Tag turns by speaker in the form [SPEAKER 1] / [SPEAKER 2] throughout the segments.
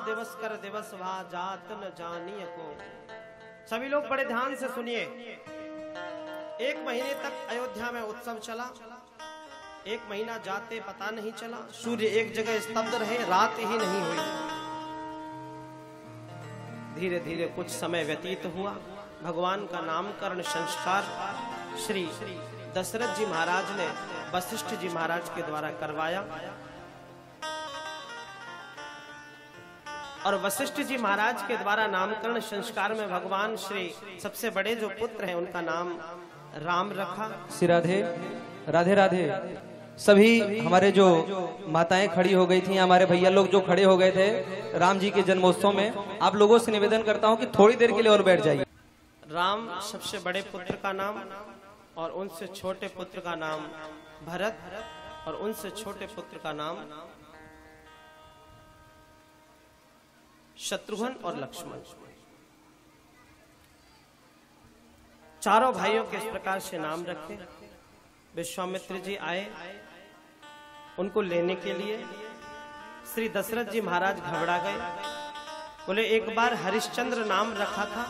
[SPEAKER 1] दिवस कर दिवस भा जात न जानिय को। सभी लोग बड़े ध्यान से सुनिए। 1 महीने तक अयोध्या में उत्सव चला। 1 महीना जाते पता नहीं चला। सूर्य एक जगह स्तब्ध रहे, रात ही नहीं हुई। धीरे धीरे कुछ समय व्यतीत हुआ। भगवान का नामकरण संस्कार श्री दशरथ जी महाराज ने वशिष्ठ जी महाराज के द्वारा करवाया। और वशिष्ठ जी महाराज के द्वारा नामकरण संस्कार में भगवान श्री सबसे बड़े जो पुत्र हैं उनका नाम राम रखा।
[SPEAKER 2] श्री राधे राधे राधे। सभी हमारे जो माताएं खड़ी हो गई थी, हमारे भैया लोग जो खड़े हो गए थे राम जी के जन्मोत्सव में, आप लोगों से निवेदन करता हूं कि थोड़ी देर के लिए और बैठ जाइए।
[SPEAKER 1] राम सबसे बड़े पुत्र का नाम, और उनसे छोटे पुत्र का नाम भरत, और उनसे छोटे पुत्र का नाम शत्रुघ्न और लक्ष्मण। चारों भाइयों के इस प्रकार से नाम रखे। विश्वामित्र जी आए उनको लेने के लिए। श्री दशरथ जी महाराज घबरा गए। बोले एक बार हरिश्चंद्र नाम रखा था,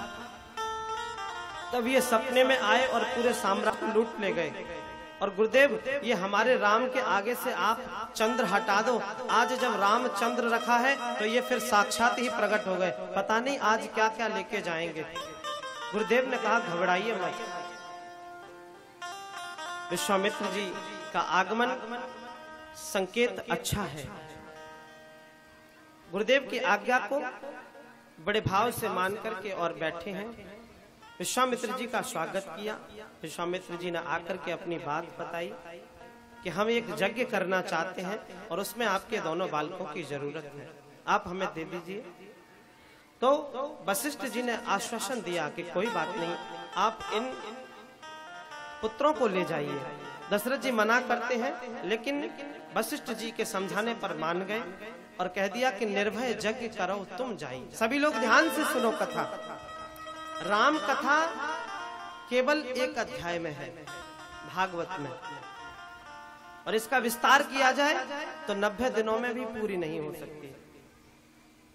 [SPEAKER 1] तब ये सपने में आए और पूरे साम्राज्य लूट ले गए। और गुरुदेव ये हमारे राम के आगे से आप चंद्र हटा दो। आज जब राम चंद्र रखा है तो ये फिर साक्षात ही प्रकट हो गए। पता नहीं आज क्या क्या लेके जाएंगे। गुरुदेव ने कहा घबराइए मत। विश्वामित्र जी का आगमन संकेत अच्छा है। गुरुदेव की आज्ञा को बड़े भाव से मान करके और बैठे हैं। विश्वामित्र जी का स्वागत किया। विश्वामित्र जी ने आकर के अपनी बात बताई कि हम एक यज्ञ करना चाहते हैं और उसमें आपके दोनों बालकों की जरूरत है, आप हमें दे दीजिए। तो वशिष्ठ जी ने आश्वासन दिया कि कोई बात नहीं, आप इन पुत्रों को ले जाइए। दशरथ जी मना करते हैं, लेकिन वशिष्ठ जी के समझाने पर मान गए और कह दिया कि निर्भय यज्ञ करो तुम जाइए। सभी लोग ध्यान से सुनो कथा। राम कथा केवल 1 अध्याय में है भागवत में, और इसका विस्तार किया जाए तो 90 दिनों में भी पूरी नहीं हो सकती।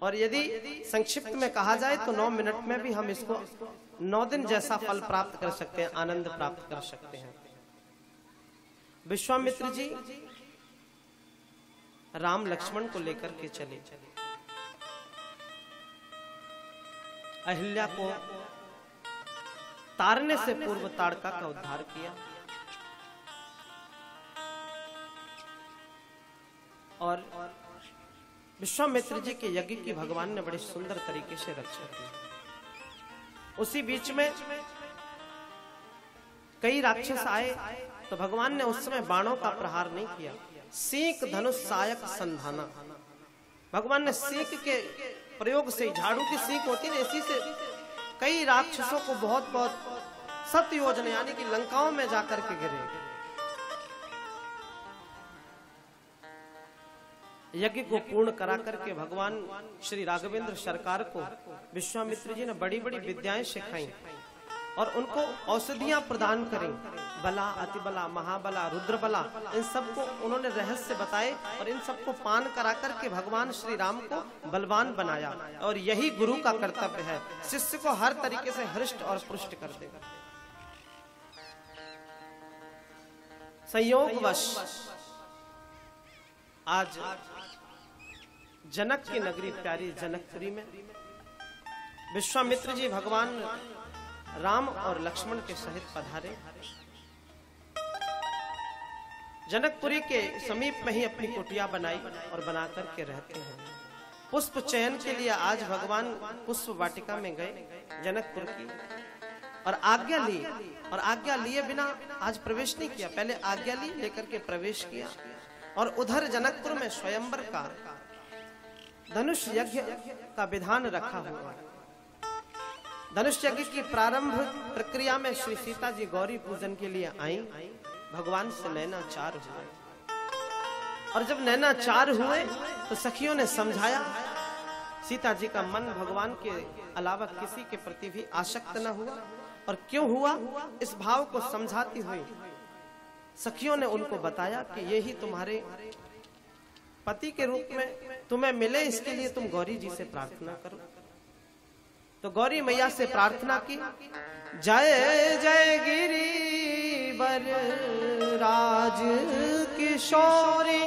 [SPEAKER 1] और यदि संक्षिप्त में कहा जाए तो 9 मिनट में भी हम इसको 9 दिन जैसा फल प्राप्त कर सकते हैं, आनंद प्राप्त कर सकते हैं। विश्वामित्र जी राम लक्ष्मण को लेकर के चले। अहिल्या को तारने से पूर्व ताड़का का उद्धार किया और विश्वामित्र जी के यज्ञ की भगवान ने बड़े सुंदर तरीके से रक्षा की। उसी बीच में कई राक्षस आए तो भगवान ने उस समय बाणों का प्रहार नहीं किया। सींक धनुष सायक संधाना, भगवान ने सींक के प्रयोग से, झाड़ू की सींक होती है, इसी से कई राक्षसों को बहुत बहुत 7 योजन यानी कि लंकाओं में जाकर के गिरे। यज्ञ को पूर्ण करा करके भगवान श्री राघवेंद्र सरकार को विश्वामित्र जी ने बड़ी बड़ी विद्याएं सिखाई और उनको औषधियां प्रदान करी। बला, अतिबला, महाबला, रुद्रबला, इन सबको उन्होंने रहस्य बताए और इन सबको पान करा करके भगवान श्री राम को बलवान बनाया। और यही गुरु का कर्तव्य है, शिष्य को हर तरीके से हृष्ट और पुष्ट कर देगा। संयोगवश आज जनक की नगरी प्यारी जनकपुरी में विश्वामित्र जी भगवान राम और लक्ष्मण के सहित पधारे। जनकपुरी के समीप में ही अपनी कुटिया बनाई और बना करके रहते हैं। पुष्प चयन के लिए आज भगवान पुष्प वाटिका में गए जनकपुर की और आज्ञा ली, और आज्ञा लिए बिना आज प्रवेश नहीं किया। पहले आज्ञा ली, लेकर के प्रवेश किया और उधर जनकपुर में स्वयंवर का धनुष यज्ञ का विधान रखा हुआ। धनुष यज्ञ की प्रारंभ प्रक्रिया में श्री सीता जी गौरी पूजन के लिए आई। भगवान से नैनाचार हुए और जब नैनाचार हुए तो सखियों ने समझाया। सीता जी का मन भगवान के अलावा किसी के प्रति भी आसक्त न हुआ। और क्यों हुआ, इस भाव को समझाती हुई सखियों ने उनको बताया कि ये ही तुम्हारे पति के रूप में तुम्हें मिले, इसके लिए तुम गौरी जी से प्रार्थना करो। तो गौरी मैया से प्रार्थना की, जय जय गिरिवर राज किशोरी,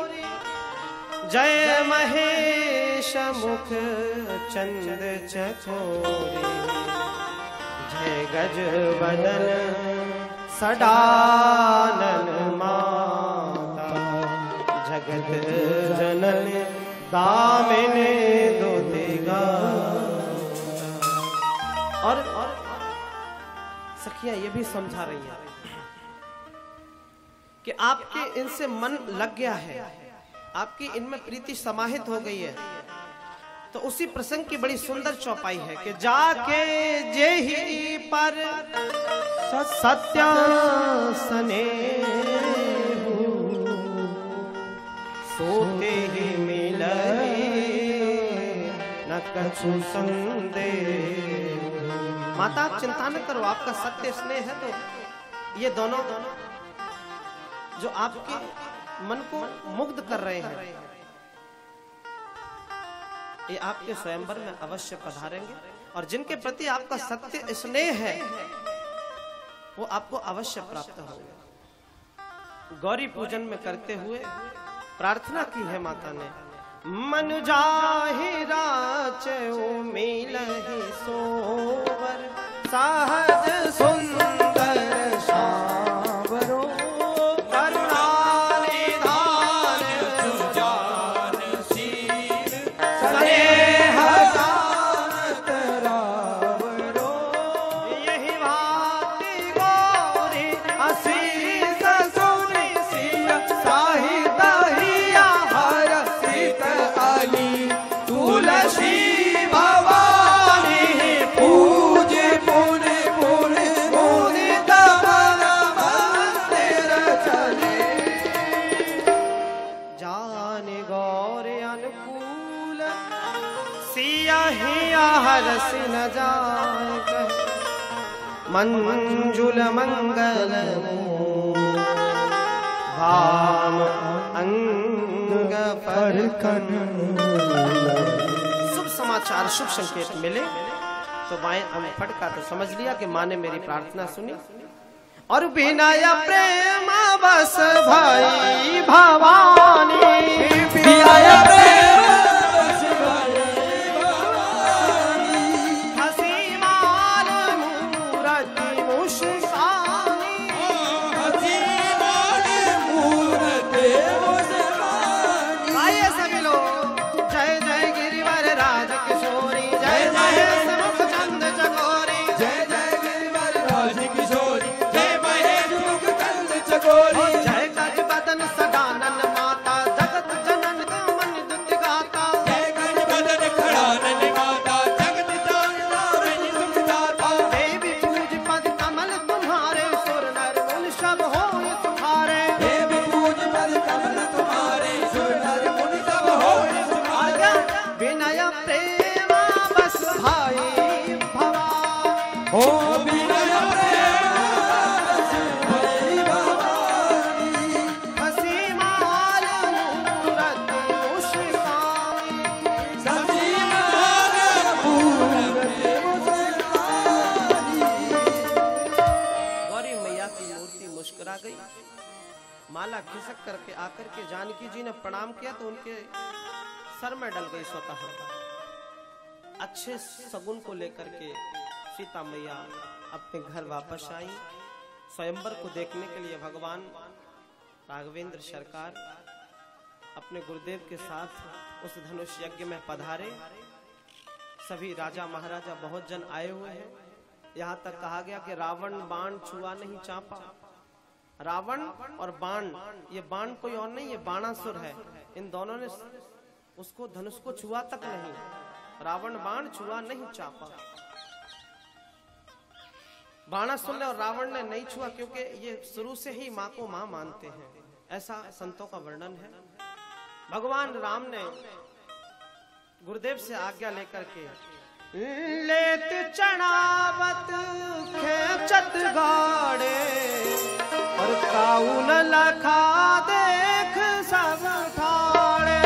[SPEAKER 1] जय महेश मुख चंद चकोरी, जय गज बदन सडानन माता, जगत जनन दामिनी दुतिगा। और सखियां ये भी समझा रही है कि आपके इनसे मन लग गया है, आपकी इनमें प्रीति समाहित हो गई है। तो उसी प्रसंग की बड़ी सुंदर चौपाई है कि जाके जेहि पर सत्यासने सोते ही मिलई न कछु संदेह। माता आप चिंता न करो, आपका सत्य स्नेह है तो ये दोनों जो आपके मन को मुग्ध कर रहे हैं, ये आपके स्वयंवर में अवश्य पधारेंगे। और जिनके प्रति आपका सत्य स्नेह है वो आपको अवश्य प्राप्त होगा। गौरी पूजन में करते हुए प्रार्थना की है माता ने, मन जाहि राचो मिलहि सोवर, सहज सुंदर सावरो, करुणा निधान सुजान शील, स्नेह जानत रावरो, यही भांति गौरी असीस सुनि सिय, साहित हिया हरसित अली, तुलसी भवानी पूज पुन पुन मुदित मन मंदिर चले, जान गौर अनुकूल सिया हिया हरस न जाए, मंजुल मंगल भाम अंग पर शुभ समाचार शुभ संकेत मिले। तो माए फटका तो समझ लिया कि माँ ने मेरी प्रार्थना सुनी और विनय प्रेम बस भाई भवानी, विनय प्रेम बस भाई भवानी, हसी मार मूरति मुस्कानी, हसी मार मूरति मुस्कानी। आइए सभी लोग, जय जय गिरिवर राज किशोरी, जय महेश मुख चंद चकोरी, जय जय गिरिवर राज किशोरी, जय महेश मुख चंद चकोरी, जय गज बदन सदानन माता, जगत जनन मन दुत गाता, जय गज बदन खड़ानन माता, जगत जनन दुत गाता, देवी पूज पद कमल तुम्हारे, सुर नर मुनि सब होय तुम्हारे, देवी पूज पद कमल तुम्हारे, सुर नर मुनि सब होय तुम्हारे, विनय प्रेम बस भाई भवानी, ओ विनय प्रेम बस भाई भवानी, हसी माल मूरति मुस्कानी, हसी माल मूरति मुस्कानी। गौरी मैया की मूर्ति मुस्कुरा गई। माला खिसक करके आकर के जानकी जी ने प्रणाम किया तो उनके सर में डल गई स्वतः। अच्छे सगुन को लेकर के सीता मैया अपने घर वापस आई। स्वयंवर को देखने के लिए भगवान राघवेंद्र सरकार अपने गुरुदेव के साथ उस धनुष यज्ञ में पधारे। सभी राजा महाराजा बहुत जन आए हुए हैं। यहाँ तक कहा गया कि रावण बाण छुआ नहीं चापा। रावण और बाण, ये बाण कोई और नहीं, ये बाणासुर है। इन दोनों ने उसको धनुष को छुआ तक नहीं। रावण बाण छुआ नहीं चापा। बाणासुर ने और रावण ने नहीं छुआ क्योंकि ये शुरू से ही माँ को माँ मानते हैं, ऐसा संतों का वर्णन है। भगवान राम ने गुरुदेव से आज्ञा लेकर के लेत चढ़ावत खेचत गाड़े और काऊ न लखा देख सब ठाड़े।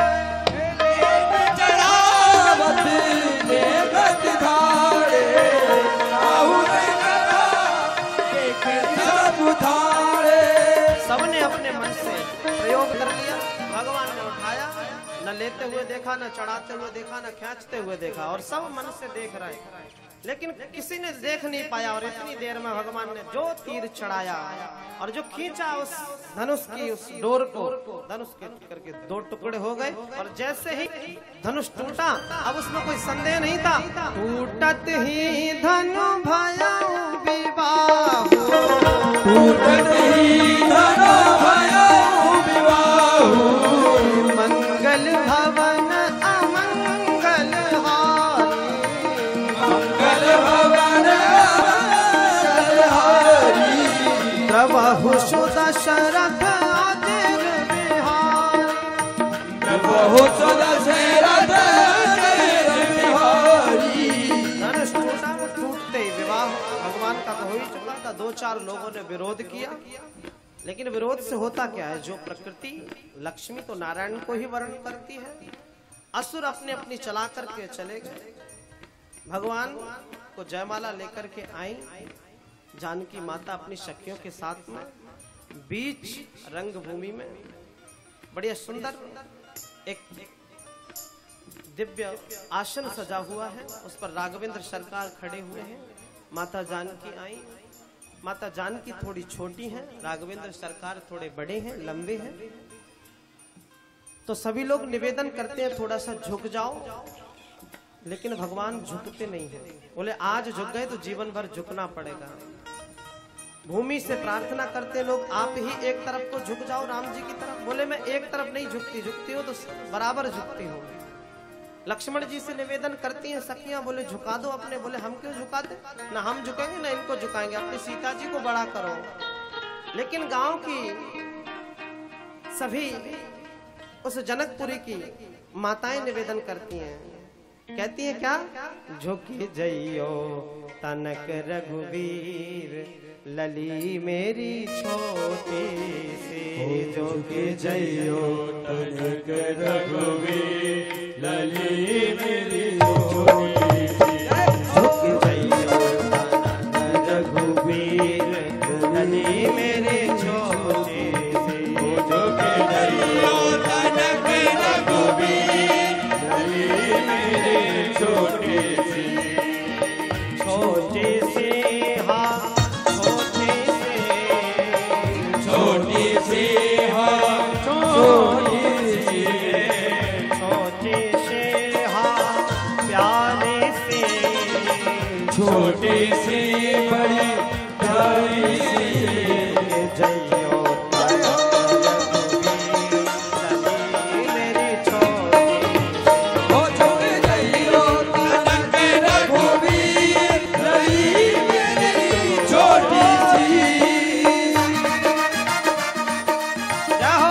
[SPEAKER 1] हुए देखा, न चढ़ाते हुए देखा, न खींचते हुए देखा, और सब मन से देख रहे, लेकिन किसी ने देख नहीं पाया। और इतनी देर में भगवान ने जो तीर चढ़ाया और जो खींचा उस धनुष की उस डोर को, धनुष के करके दो टुकड़े हो गए। और जैसे ही धनुष टूटा, अब उसमें कोई संदेह नहीं था, टूटत ही धनु भया विवाह,
[SPEAKER 2] टूटत ही धनु भया विवाह,
[SPEAKER 1] मंगल भवन अमंगल हारी,
[SPEAKER 2] मंगल भवन अमंगल हारी,
[SPEAKER 1] प्रभु सुदशरथ अजिर बिहारी,
[SPEAKER 2] प्रभु सुदशरथ अजिर बिहारी।
[SPEAKER 1] धनुष टूटा, वो टूटते ही विवाह भगवान का तो हो ही चुका था। 2-4 लोगों ने विरोध किया, लेकिन विरोध से होता क्या है, जो प्रकृति लक्ष्मी तो नारायण को ही वर्ण करती है, असुर अपने अपनी चला करके चले गए। भगवान को जयमाला लेकर के आई जानकी माता अपनी सखियों के साथ में, बीच रंगभूमि में बढ़िया सुंदर एक दिव्य आसन सजा हुआ है, उस पर राघवेंद्र सरकार खड़े हुए हैं। माता जानकी आई। माता जानकी थोड़ी छोटी हैं, राघवेंद्र सरकार थोड़े बड़े हैं, लंबे हैं। तो सभी लोग निवेदन करते हैं थोड़ा सा झुक जाओ, लेकिन भगवान झुकते नहीं हैं। बोले आज झुक गए तो जीवन भर झुकना पड़ेगा। भूमि से प्रार्थना करते लोग, आप ही एक तरफ को झुक जाओ राम जी की तरफ। बोले मैं एक तरफ नहीं झुकती, झुकती हो तो बराबर झुकती हूँ। लक्ष्मण जी से निवेदन करती हैं सखियां, बोले झुका दो अपने। बोले हम क्यों झुकाते, ना हम झुकेंगे ना इनको झुकाएंगे, अपनी सीता जी को बड़ा करो। लेकिन गांव की सभी उस जनकपुरी की माताएं निवेदन करती हैं, कहती हैं क्या, झुकी जइयो तनक रघुवीर लली मेरी छोटी सी, झुकी जइयो
[SPEAKER 2] तनक रघुवीर लली मेरी छोटी सी,
[SPEAKER 1] झुकी जइयो तनक रघुवीर लली मेरी छोटी सी,
[SPEAKER 2] झुकी जइयो तनक रघुवीर लली मेरी छोटी सी,
[SPEAKER 1] छोटी सी हाँ छोटी सी,
[SPEAKER 2] छोटी सी हाँ छोटी सी,
[SPEAKER 1] छोटी सी हाँ प्यारी सी,
[SPEAKER 2] छोटी सी बड़ी प्यारी सी,
[SPEAKER 1] जइयो मेरी छोटी
[SPEAKER 2] ओ झुकी जइयो तनक रघुवीर लली मेरी छोटी सी।
[SPEAKER 1] क्या हो।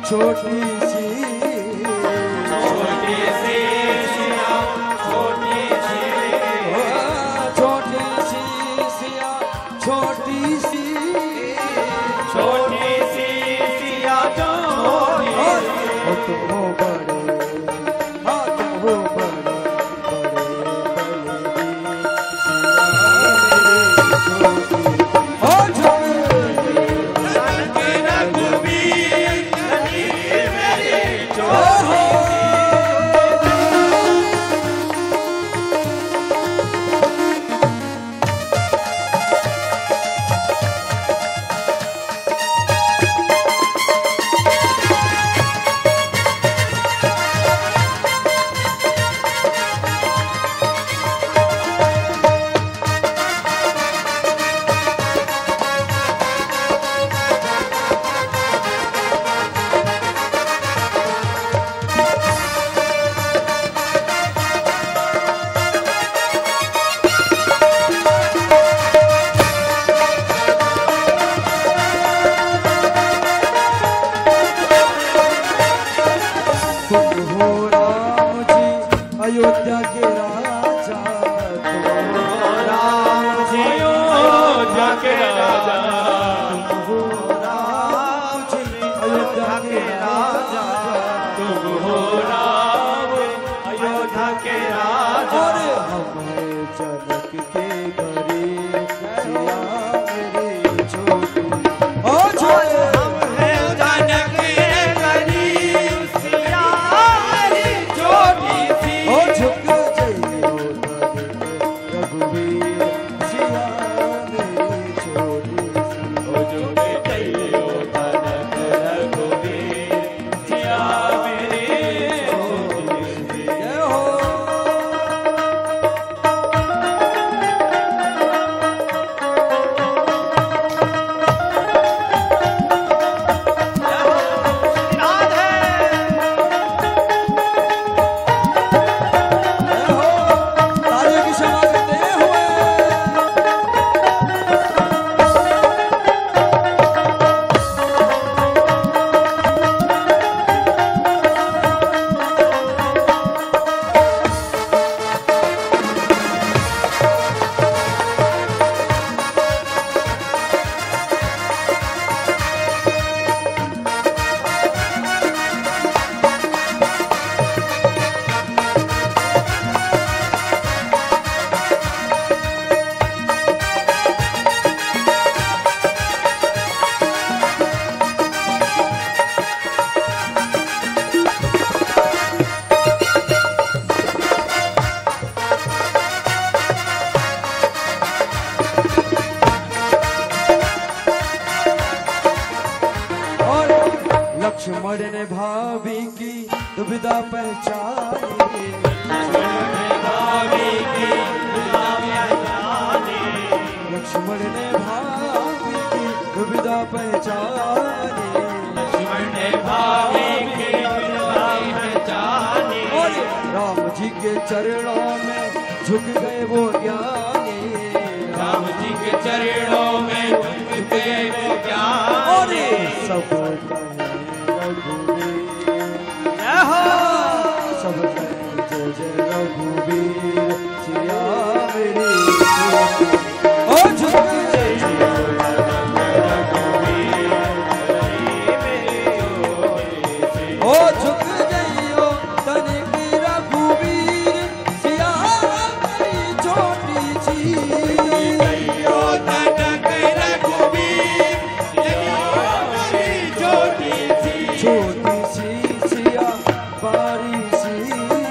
[SPEAKER 3] छोटी सी
[SPEAKER 2] छोटी सी सिया छोटी सी
[SPEAKER 3] छोटी सी सिया छोटी सी
[SPEAKER 2] छोटी सी सिया छोटी
[SPEAKER 3] हो तुम हो बड़े हाँ तुम हो बड़े अयोध्या के राजा तुम हो राम जी
[SPEAKER 2] अयोध्या के राजा
[SPEAKER 3] तुम हो राम जी अयोध्या के राजा
[SPEAKER 2] तुम हो राम अयोध्या के राजा
[SPEAKER 3] और हमारे जनक के गरीब सिया मेरी छोटी ओ छोटी
[SPEAKER 2] हम हैं जनक के गरीब सिया मेरी छोटी सी
[SPEAKER 3] ओ झुक जइयो रघुवीर सिया मेरी छोटी सी
[SPEAKER 2] ओ जो कहियो जनक रघुवीर सिया मेरी छोटी सी
[SPEAKER 3] जय हो जय हो तालियों की क्षमा करते हुए और लक्ष्मण ने भाभी की दुविधा पहचानी लक्ष्मण ने भाभी की दुविधा पहचानी और राम जी के चरणों में झुक गए वो ज्ञानी
[SPEAKER 2] राम जी के चरणों में झुक गए वो ज्ञान
[SPEAKER 3] और सब कहे रघुवीर सब कहे जय जय रघुवीर सिया मेरी ओ झुक जइयो ओ झुक जइयो तनिक रघुवीर सिया मेरी छोटी सी छोटी सी सिया बारी सी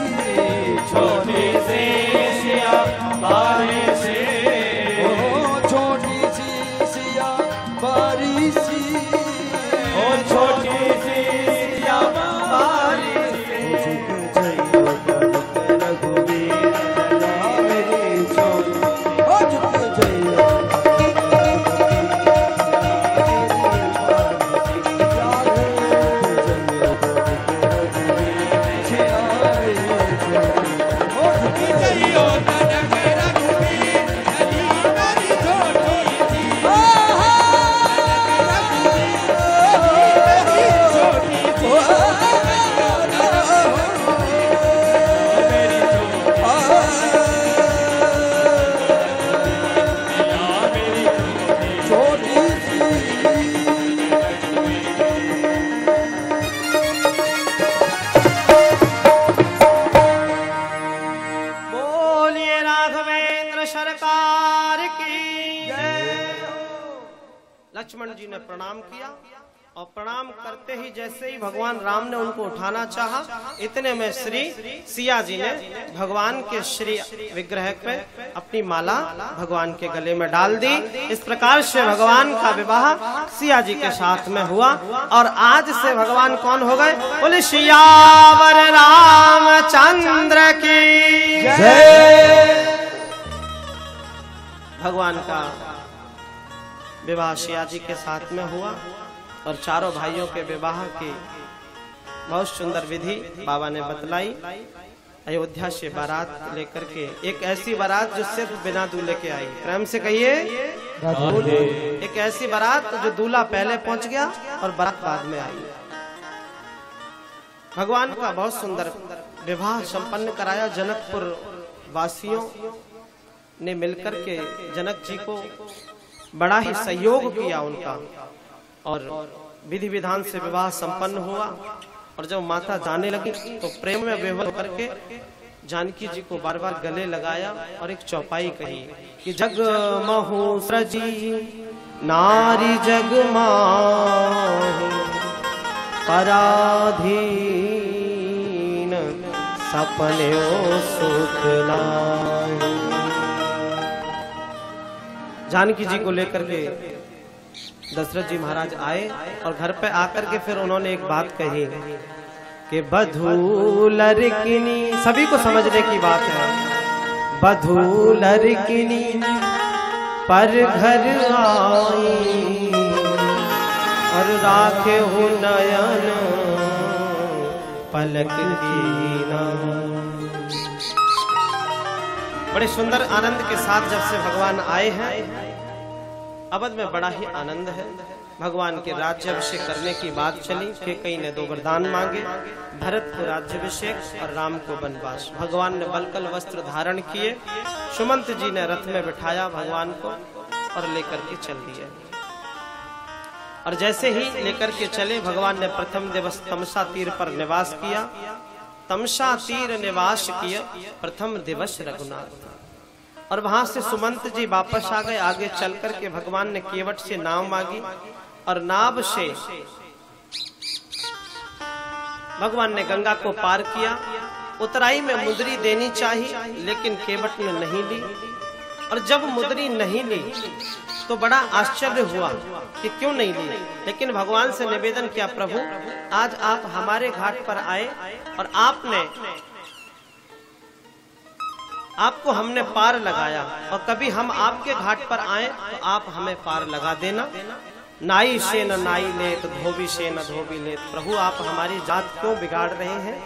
[SPEAKER 1] लक्ष्मण जी ने प्रणाम किया और प्रणाम करते ही जैसे ही भगवान राम ने उनको उठाना चाहा, इतने में श्री सिया जी ने भगवान के श्री विग्रह पे अपनी माला भगवान के गले में डाल दी। इस प्रकार से भगवान का विवाह सिया जी के साथ में हुआ और आज से भगवान कौन हो गए? बोले सियावर रामचंद्र की जय। भगवान का विवाह सिया जी के साथ में हुआ और चारों भाइयों के विवाह की बहुत सुंदर विधि बाबा ने बतलाई। अयोध्या से बारात लेकर के, एक ऐसी बारात जो सिर्फ बिना दूल्हे के आई, प्रेम से कहिए, एक ऐसी बारात जो दूल्हा पहले पहुंच गया और बारात बाद में आई। भगवान का बहुत सुंदर विवाह संपन्न कराया। जनकपुर वासियों ने मिलकर के जनक जी को बड़ा ही सहयोग किया उनका और विधि विधान से विवाह संपन्न हुआ। और जब माता जाने लगी तो प्रेम में विह्वल करके जानकी जी को बार बार गले लगाया और एक चौपाई कही कि जग महु सृजी नारी जग माहि पराधीन सपने सुख नाहि। जानकी जी को लेकर के दशरथ जी महाराज आए और घर पे आकर के फिर उन्होंने एक बात कही कि बधू लड़किनी, सभी को समझने की बात है, बधू लड़किनी पर घर आई और राखे हो नयन पलक कीना। बड़े सुंदर आनंद के साथ जब से भगवान आए हैं, अवध में बड़ा ही आनंद है। भगवान के राज्याभिषेक करने की बात चली कि कई ने 2 वरदान मांगे, भरत को राज्याभिषेक और राम को वनवास। भगवान ने बलकल वस्त्र धारण किए, सुमंत जी ने रथ में बिठाया भगवान को और लेकर के चल दिए। और जैसे ही लेकर के चले, भगवान ने प्रथम दिवस तमसा तीर पर निवास किया। तमसा तीर निवास किया प्रथम दिवस रघुनाथ। और वहां से सुमंत जी वापस आ गए। आगे चल करके भगवान ने केवट से नाव मांगी और नाव से भगवान ने गंगा को पार किया। उतराई में मुद्री देनी चाहिए लेकिन केवट ने नहीं ली। और जब मुद्री नहीं ली तो बड़ा आश्चर्य हुआ कि क्यों नहीं ली, लेकिन भगवान से निवेदन किया, प्रभु आज आप हमारे घाट पर आए और आपको हमने पार लगाया और कभी हम आपके घाट पर आए तो आप हमें पार लगा देना। नाई से न नाई लेत, धोबी से न धोबी लेत। प्रभु आप हमारी जात क्यों बिगाड़ रहे हैं?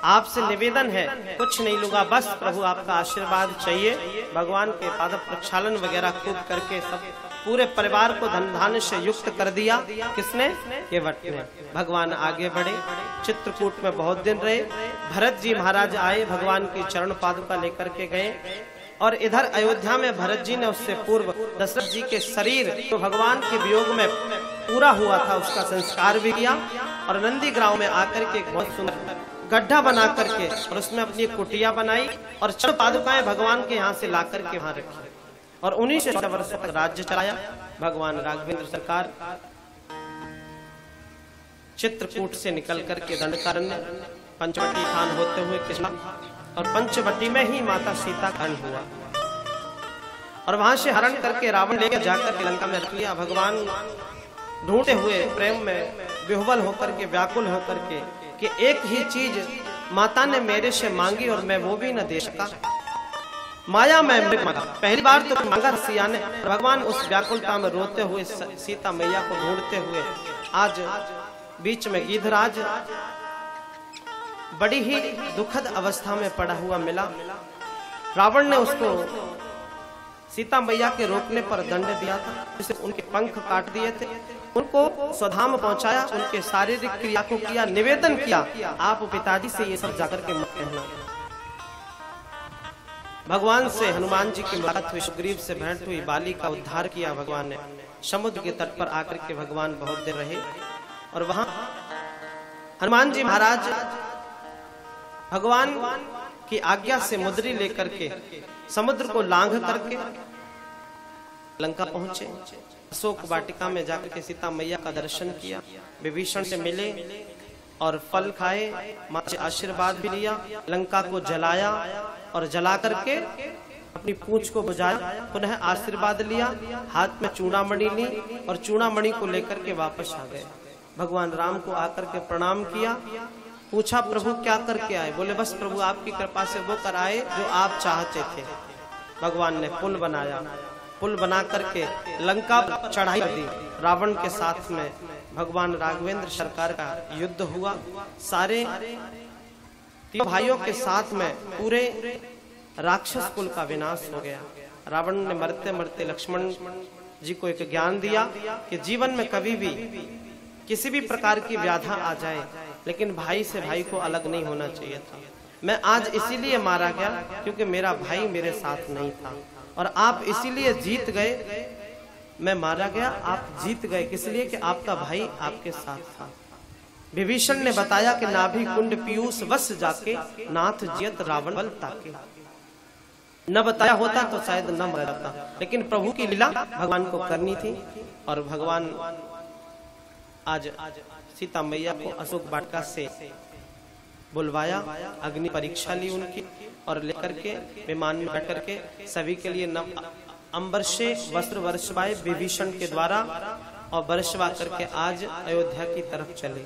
[SPEAKER 1] आपसे निवेदन है, कुछ नहीं लूंगा, बस प्रभु आपका आशीर्वाद चाहिए। भगवान के पाद प्रक्षालन वगैरह खूब करके सब पूरे परिवार को धन धान्य से युक्त कर दिया। किसने? केवट ने। भगवान आगे बढ़े, चित्रकूट में बहुत दिन रहे। भरत जी महाराज आए, भगवान की चरण पादुका लेकर के गए। और इधर अयोध्या में भरत जी ने उससे पूर्व दशरथ जी के शरीर तो भगवान के वियोग में पूरा हुआ था, उसका संस्कार भी किया। और नंदी ग्राम में आकर के बहुत सुंदर गड्ढा बना करके और उसमें अपनी कुटिया बनाई और चरण पादुकाएं भगवान के यहाँ से ला करके वहां रखी और उन्हीं से 14 वर्षों तक राज्य चलाया। भगवान राघवेंद्र सरकार चित्रकूट से निकल करके दंडकारण्य पंचवटी स्थान होते हुए कृष्णा और पंचवटी में ही माता सीता का हरण हुआ और वहां से हरण करके रावण लेकर जाकर लंका में रख लिया। भगवान ढूंढते हुए प्रेम में विह्वल होकर के, व्याकुल होकर के कि एक ही चीज माता ने मेरे से मांगी और मैं वो भी न दे सका। माया में मांगा, पहली बार तो मांगा सिया ने। भगवान उस व्याकुलता में रोते हुए सीता मैया को ढूंढते हुए आज बीच में गिद्धराज बड़ी ही दुखद अवस्था में पड़ा हुआ मिला। रावण ने उसको सीता मैया के रोकने पर दंड दिया था, जिसे उनके पंख काट दिए थे, उनको स्वधाम पहुंचाया, उनके शारीरिक क्रिया को किया, निवेदन किया आप पिताजी से ये सब जाकर के मत कहना। भगवान से हनुमान जी की मुलाकात हुई, सुग्रीव से भेंट हुई, बाली का उद्धार किया भगवान ने। समुद्र के तट पर आकर के भगवान बहुत देर रहे और वहां हनुमान जी महाराज भगवान की आज्ञा से मुद्री लेकर के समुद्र को लांघ करके लंका पहुंचे। अशोक वाटिका में जाकर के सीता मैया का दर्शन किया, विभीषण से मिले और फल खाए, मां से आशीर्वाद भी लिया, लंका को जलाया और जला करके अपनी पूंछ को बुझाया, पुनः आशीर्वाद लिया, हाथ में चूड़ामणि ली और चूड़ामणि को लेकर के वापस आ गए। भगवान राम को आकर के प्रणाम किया, पूछा प्रभु क्या करके आए? बोले बस प्रभु आपकी कृपा से वो कर आए जो आप चाहते थे। भगवान ने पुल बनाया, पुल बना करके लंका चढ़ाई कर दी। रावण के साथ में भगवान राघवेंद्र सरकार का युद्ध हुआ, सारे तीनों भाइयों के साथ में पूरे राक्षस कुल का विनाश हो गया। रावण ने मरते मरते लक्ष्मण जी को एक ज्ञान दिया कि जीवन में कभी भी किसी भी प्रकार की व्याधा आ जाए, लेकिन भाई से भाई को अलग नहीं होना चाहिए था। मैं आज इसीलिए मारा गया क्योंकि मेरा भाई मेरे साथ नहीं था, और आप इसीलिए जीत गए। मैं मारा गया, आप जीत गए, इसलिए कि आपका भाई आपके साथ था। विभीषण ने बताया कि नाभि कुंड पीयूष वश जाके नाथ जियत रावण बल ताके। न बताया होता तो शायद न मर जाता, लेकिन प्रभु की लीला भगवान को करनी थी। और भगवान आज सीता मैया को अशोक वाटिका से बुलवाया, अग्नि परीक्षा ली उनकी, और लेकर के विमान में बैठ करके सभी के लिए नव अंबर से वस्त्र वर्षवाए विभीषण के द्वारा, और वर्षवा करके आज अयोध्या की तरफ चले।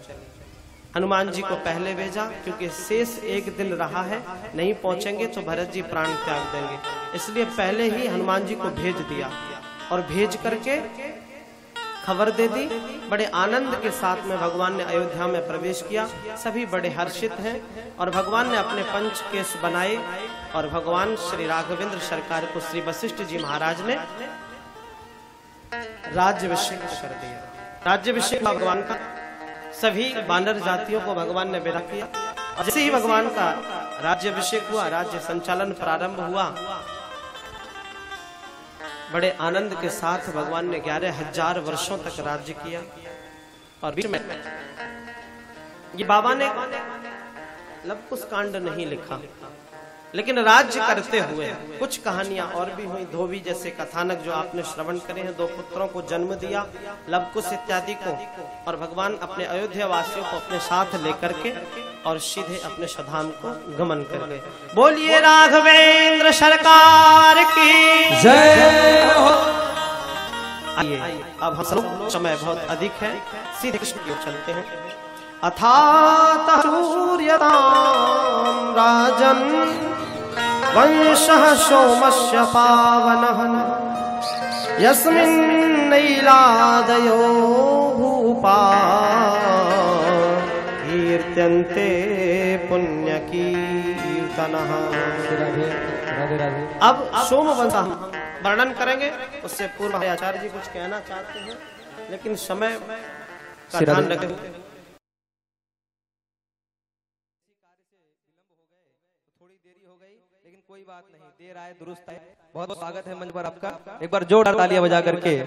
[SPEAKER 1] हनुमान जी को पहले भेजा क्योंकि शेष एक दिन रहा है, नहीं पहुंचेंगे तो भरत जी प्राण त्याग देंगे, इसलिए पहले ही हनुमान जी को भेज दिया। और भेज करके खबर दे दी। बड़े आनंद के साथ में भगवान ने अयोध्या में प्रवेश किया। सभी बड़े हर्षित हैं और भगवान ने अपने पंच केश बनाए और भगवान श्री राघवेंद्र सरकार को श्री वशिष्ठ जी महाराज ने राज्याभिषेक कर दिया। राज्याभिषेक भगवान का सभी वानर जातियों को भगवान ने विदा किया। जैसे ही भगवान का राज्याभिषेक हुआ, राज्य संचालन प्रारंभ हुआ, बड़े आनंद के साथ भगवान ने 11,000 वर्षों तक राज्य किया। और बीच में ये बाबा ने लवकुश कांड नहीं लिखा, लेकिन राज्य करते हुए कुछ कहानियां और भी हुई। धोबी जैसे कथानक जो आपने श्रवण करे हैं, 2 पुत्रों को जन्म दिया, लवकुश इत्यादि को, और भगवान अपने अयोध्या वासियों को अपने साथ लेकर के और सीधे अपने स्वधाम को गमन कर गए। बोलिए राघवेंद्र सरकार की
[SPEAKER 3] जय हो।
[SPEAKER 1] आइए अब हम सब समय बहुत अधिक है, सीधे कृष्ण की ओर चलते हैं। अथात सूर्यताम राजन वंशः सोमस्य पावनः यस्मिन् नैलादयो भूपा कीर्त्यन्ते पुण्यकीर्तनः।
[SPEAKER 2] राधे राधे।
[SPEAKER 1] अब सोमवंश वर्णन करेंगे, उससे पूर्व आचार्य जी कुछ कहना चाहते हैं, लेकिन समय का ध्यान रखें।
[SPEAKER 2] लेकिन कोई बात नहीं, देर आए दुरुस्त आए। बहुत बहुत स्वागत है मंच पर आपका। एक बार जोरदार तालियां बजा करके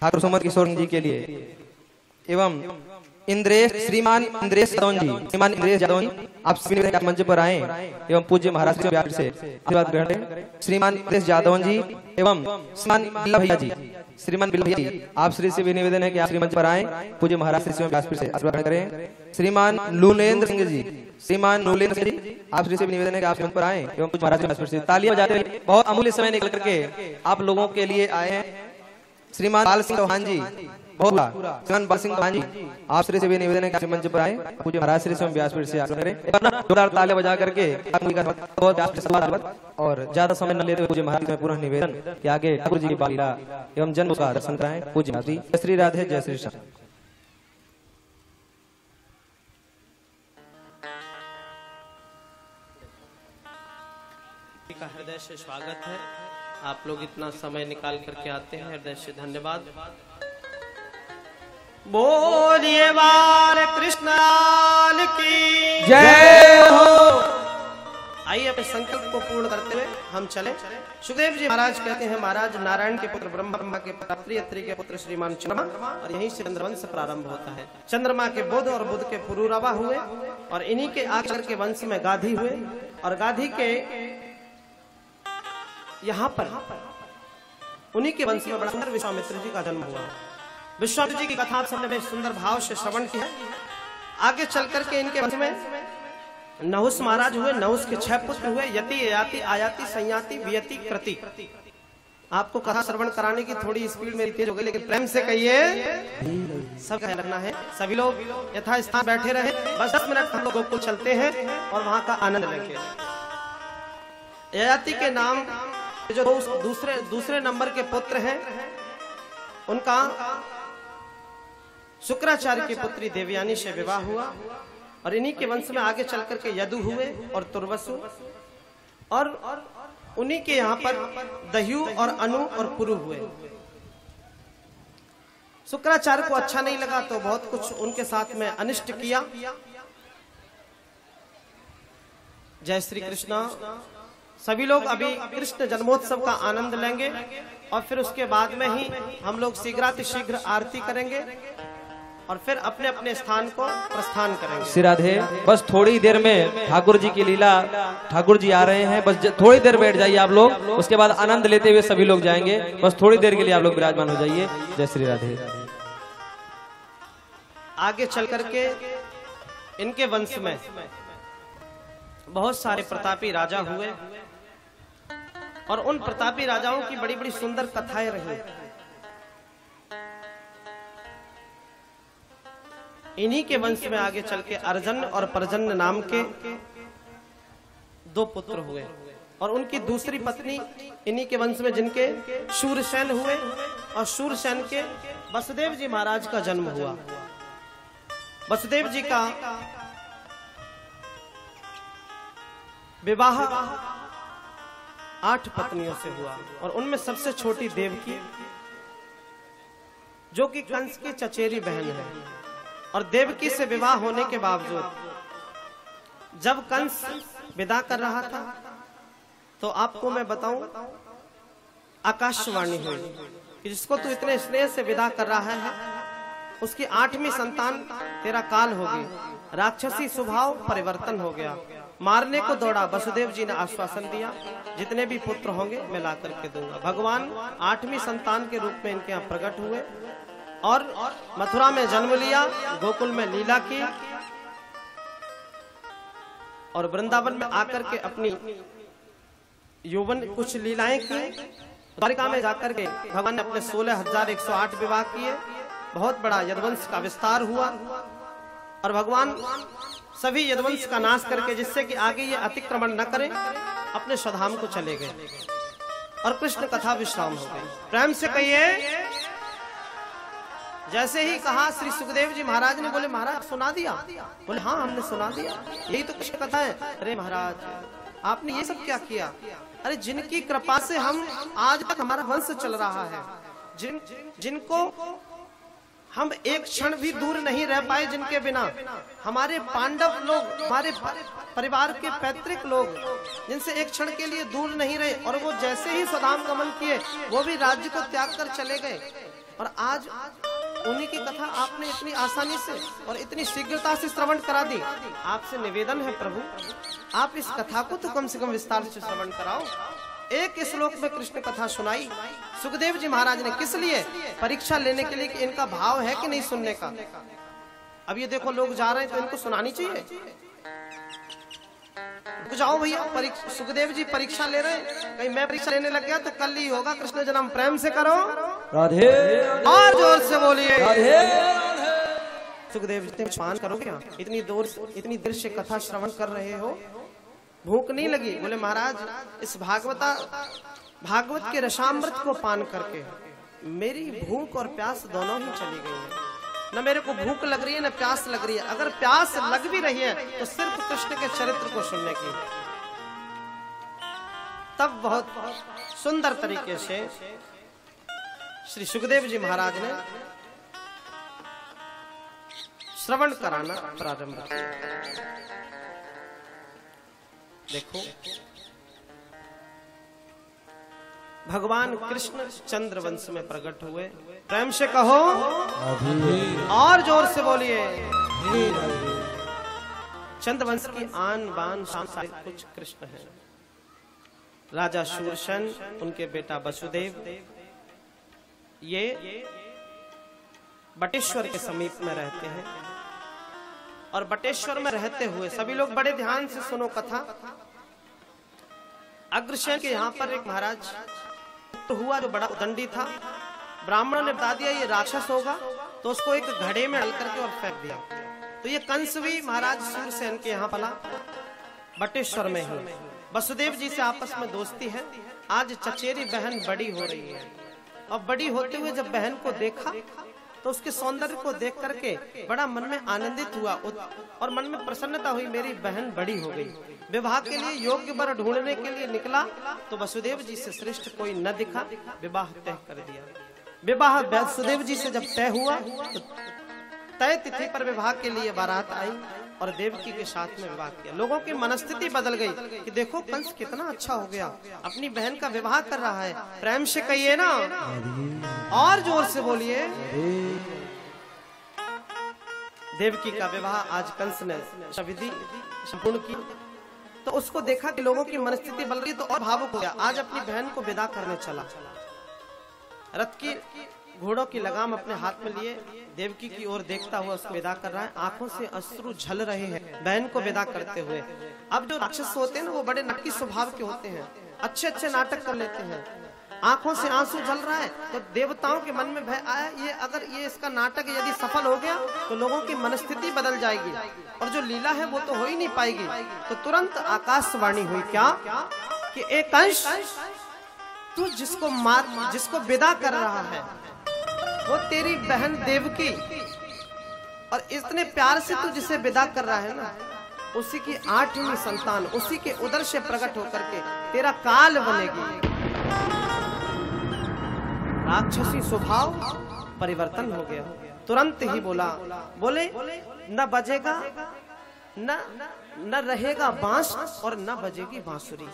[SPEAKER 2] ठाकुर सुमन किशोर जी के लिए एवं इंद्रेश, श्रीमान इंद्रेश यादव जी, श्रीमान इंद्रेश यादव जी आप सभी मंच पर आए एवं पूज्य महाराज से आशीर्वाद ग्रहण करें। श्रीमान इंद्रेश यादव जी एवं श्रीमान बिल्ला भैया जी, श्रीमान बिल्ला भैया जी आप श्री से भी निवेदन है कि आप मंच पर आए, पूज्य महाराज से आशीर्वाद ग्रहण करें। श्रीमान लूलेंद्र सिंह जी, श्रीमान नूलेंद्र सिंह जी आप श्री से भी निवेदन है कि आप मंच पर आए एवं पूज्य महाराज से तालियां बजाते हुए बहुत अमूल्य समय निकल करके आप लोगों के लिए आए हैं। श्रीमान बाल सिंह चौहान जी, बहुत श्रीमान बाल सिंह चौहान जी आप श्री से भी निवेदन है कि मंच पर आए, पूज्य महाराज श्री से व्यासपीठ से आग्रह करें। जोरदार तालियां बजा करके और ज्यादा समय न लेते हुए पूज्य महाराज में पूरा निवेदन कि आगे ठाकुर जी की बालीला एवं जन्म का दर्शन कराएं। पूज्य महाराज। जय श्री राधे, जय श्री श्याम।
[SPEAKER 1] का हृदय से स्वागत है। आप लोग इतना समय निकाल करके आते हैं, हृदय से धन्यवाद। बोलिए बाल कृष्ण की
[SPEAKER 3] जय हो।
[SPEAKER 1] आइए अपने संकल्प को पूर्ण करते हुए हम चले। सुखदेव जी महाराज कहते हैं, महाराज नारायण के पुत्र ब्रह्मा के पुत्र अत्रि के पुत्र श्रीमान चंद्रमा, और यहीं से चंद्रवंश प्रारंभ होता है। चंद्रमा के बुध और बुध के पुरुरवा हुए, और इन्हीं के आकर के वंश में गाधी हुए, और गाधी के यहाँ पर उन्हीं के वंश में बड़ा सुंदर विश्वामित्र जी का जन्म हुआ। विश्वामित्र जी की कथा आप सबने बड़े सुंदर भाव से श्रवण किया। आगे चल करके इनके वंश में नहुस महाराज हुए। नहुस के 6 पुत्र हुए, यति, ययाति, आयाति, संयाति, वियति, कृति। आपको कथा श्रवण कराने की थोड़ी स्पीड मेरी तेज हो गई, लेकिन प्रेम से कहिए सब लगना है। सभी लोग यथा स्थान बैठे रहे। बस 10 मिनट हम लोग गोकुल चलते हैं और वहां का आनंद लेंगे। ययाति के नाम जो दूसरे नंबर के पुत्र हैं, उनका शुक्राचार्य की पुत्री देवयानी से विवाह हुआ और इन्हीं के वंश में आगे चल करके यदु हुए और तुर्वसु, और उन्हीं के यहाँ पर दह्यु और अनु और पुरु हुए। शुक्राचार्य को अच्छा नहीं लगा तो बहुत कुछ उनके साथ में अनिष्ट किया। जय श्री कृष्ण। सभी लोग अभी कृष्ण जन्मोत्सव का आनंद लेंगे और फिर उसके बाद में ही हम लोग शीघ्रातिशीघ्र आरती करेंगे और फिर अपने अपने स्थान को प्रस्थान करेंगे।
[SPEAKER 2] श्री राधे। बस थोड़ी देर में ठाकुर जी की लीला, ठाकुर जी आ रहे हैं। बस थोड़ी देर बैठ जाइए आप लोग, उसके बाद आनंद लेते हुए सभी लोग जाएंगे। बस थोड़ी देर के लिए आप लोग विराजमान हो जाइए। जय श्री राधे।
[SPEAKER 1] आगे चल करके इनके वंश में बहुत सारे प्रतापी राजा हुए और उन प्रतापी राजाओं की बड़ी बड़ी सुंदर कथाएं रही। इन्हीं के वंश में आगे चल के अर्जन और परजन नाम के 2 पुत्र हुए और उनकी दूसरी पत्नी इन्हीं के वंश में जिनके शूरसेन हुए और शूरसेन के वसुदेव जी महाराज का जन्म हुआ। वसुदेव जी का विवाह 8 पत्नियों से हुआ और उनमें सबसे छोटी देवकी, जो कि कंस की चचेरी बहन है। और देवकी से विवाह होने के बावजूद जब कंस विदा कर रहा था तो आपको मैं बताऊं, आकाशवाणी हुई कि जिसको तू इतने स्नेह से विदा कर रहा है उसकी 8वीं संतान तेरा काल होगी। राक्षसी स्वभाव परिवर्तन हो गया, मारने को दौड़ा। वसुदेव जी ने आश्वासन दिया, जितने भी पुत्र होंगे मैं ला करके दूंगा। भगवान 8वीं संतान के रूप में इनके यहाँ प्रकट हुए और मथुरा में जन्म लिया, गोकुल में लीला की और वृंदावन में आकर के अपनी यौवन कुछ लीलाएं की। द्वारिका में जाकर के भगवान ने अपने 16,108 विवाह किए। बहुत बड़ा यदुवंश का विस्तार हुआ और भगवान सभी यदुवंश का नाश करके, जिससे कि आगे ये अतिक्रमण न करें, अपने स्वधाम को चले गए और कृष्ण कथा विश्राम हो गई। प्रेम से कहिए। जैसे ही कहा श्री सुखदेव जी महाराज ने बोले महाराज सुना दिया? बोले हाँ हमने सुना दिया, यही तो कृष्ण कथा है। अरे महाराज आपने ये सब क्या किया? अरे जिनकी कृपा से हम आज तक हमारा वंश चल रहा है, जिनको हम एक क्षण भी दूर नहीं रह पाए, जिनके बिना हमारे पांडव लोग, हमारे परिवार के पैतृक लोग जिनसे एक क्षण के लिए दूर नहीं रहे, और वो जैसे ही स्वधाम गमन किए वो भी राज्य को त्याग कर चले गए। और आज उन्हीं की कथा आपने इतनी आसानी से और इतनी शीघ्रता से श्रवण करा दी। आपसे निवेदन है प्रभु, आप इस कथा को तो कम से कम विस्तार से श्रवण कराओ। एक श्लोक में कृष्ण कथा सुनाई। सुखदेव जी महाराज ने किस लिए? परीक्षा लेने के लिए कि इनका भाव है कि नहीं सुनने का। अब ये देखो लोग जा रहे हैं तो इनको सुनानी चाहिए। जाओ भैया, सुखदेव जी परीक्षा ले रहे हैं, कहीं मैं परीक्षा लेने लग गया तो कल ही होगा कृष्ण जन्म। प्रेम से करो
[SPEAKER 3] राधे,
[SPEAKER 1] और जोर से बोलिए
[SPEAKER 3] राधे।
[SPEAKER 1] सुखदेव जी कुछ मान करो क्या? इतनी देर से कथा श्रवण कर रहे हो, भूख नहीं लगी? बोले महाराज इस भागवत के रसामृत को पान करके मेरी भूख और प्यास दोनों ही चली गई है। न मेरे को भूख लग रही है न प्यास लग रही है। अगर प्यास लग भी रही है तो सिर्फ कृष्ण के चरित्र को सुनने की। तब बहुत सुंदर तरीके से श्री सुखदेव जी महाराज ने श्रवण कराना प्रारंभ किया। देखो भगवान कृष्ण चंद्रवंश में प्रकट हुए। प्रेम से कहो और जोर से बोलिए। चंद्रवंश की आन बान शान कुछ कृष्ण है। राजा शूरसेन, उनके बेटा वसुदेव, ये बटेश्वर के समीप में रहते हैं और बटेश्वर में रहते हुए सभी लोग बड़े ध्यान से सुनो कथा। अग्रसेन के यहाँ पर एक महाराज हुआ जो बड़ा उदंडी था। ब्राह्मणों ने बता दिया ये राक्षस होगा, तो उसको एक घड़े में डाल करके और फेंक दिया। तो ये कंस भी महाराज सूरसेन के यहाँ पला, बटेश्वर में ही। वसुदेव जी से आपस में दोस्ती है। आज चचेरी बहन बड़ी हो रही है और बड़ी होते हुए जब बहन को देखा तो उसके सौंदर्य को देख करके बड़ा मन में आनंदित हुआ और मन में प्रसन्नता हुई, मेरी बहन बड़ी हो गई। विवाह के लिए योग्य वर ढूंढने के लिए निकला तो वसुदेव जी से श्रेष्ठ कोई न दिखा, विवाह तय कर दिया। विवाह वसुदेव जी से जब तय हुआ तो तय तिथि पर विवाह के लिए बारात आई और देवकी के साथ में विवाह किया। लोगों की मनस्थिति बदल गई कि देखो कंस कितना अच्छा हो गया, अपनी बहन का विवाह कर रहा है। प्रेम से कहिए ना, और जोर से बोलिए। देवकी का विवाह आज कंस ने विधि संपूर्ण की तो उसको देखा कि लोगों की मनस्थिति बदल गई तो और भावुक हो गया। आज अपनी बहन को विदा करने चला, रथ की घोड़ों की लगाम अपने हाथ में लिए देवकी की ओर देखता हुआ उसको विदा कर रहा है। आंखों से अश्रु झल रहे हैं बहन को विदा करते हुए। अब जो राक्षस होते हैं ना वो बड़े नाटकी स्वभाव के होते हैं, अच्छे अच्छे नाटक कर लेते हैं। आंखों से आंसू झल रहा है तो देवताओं के मन में भय आया, ये अगर ये इसका नाटक यदि सफल हो गया तो लोगों की मनस्थिति बदल जाएगी और जो लीला है वो तो हो ही नहीं पाएगी। तो तुरंत आकाशवाणी हुई क्या कि एक कंस, तू जिसको विदा कर रहा है वो तेरी बहन देवकी, और इतने प्यार से तू जिसे विदा कर रहा है ना उसी की 8वीं संतान उसी के उदर से प्रकट होकर के तेरा काल बनेगी। राक्षसी स्वभाव परिवर्तन हो गया। तुरंत ही बोले न बजेगा न रहेगा बांस और न बजेगी बांसुरी।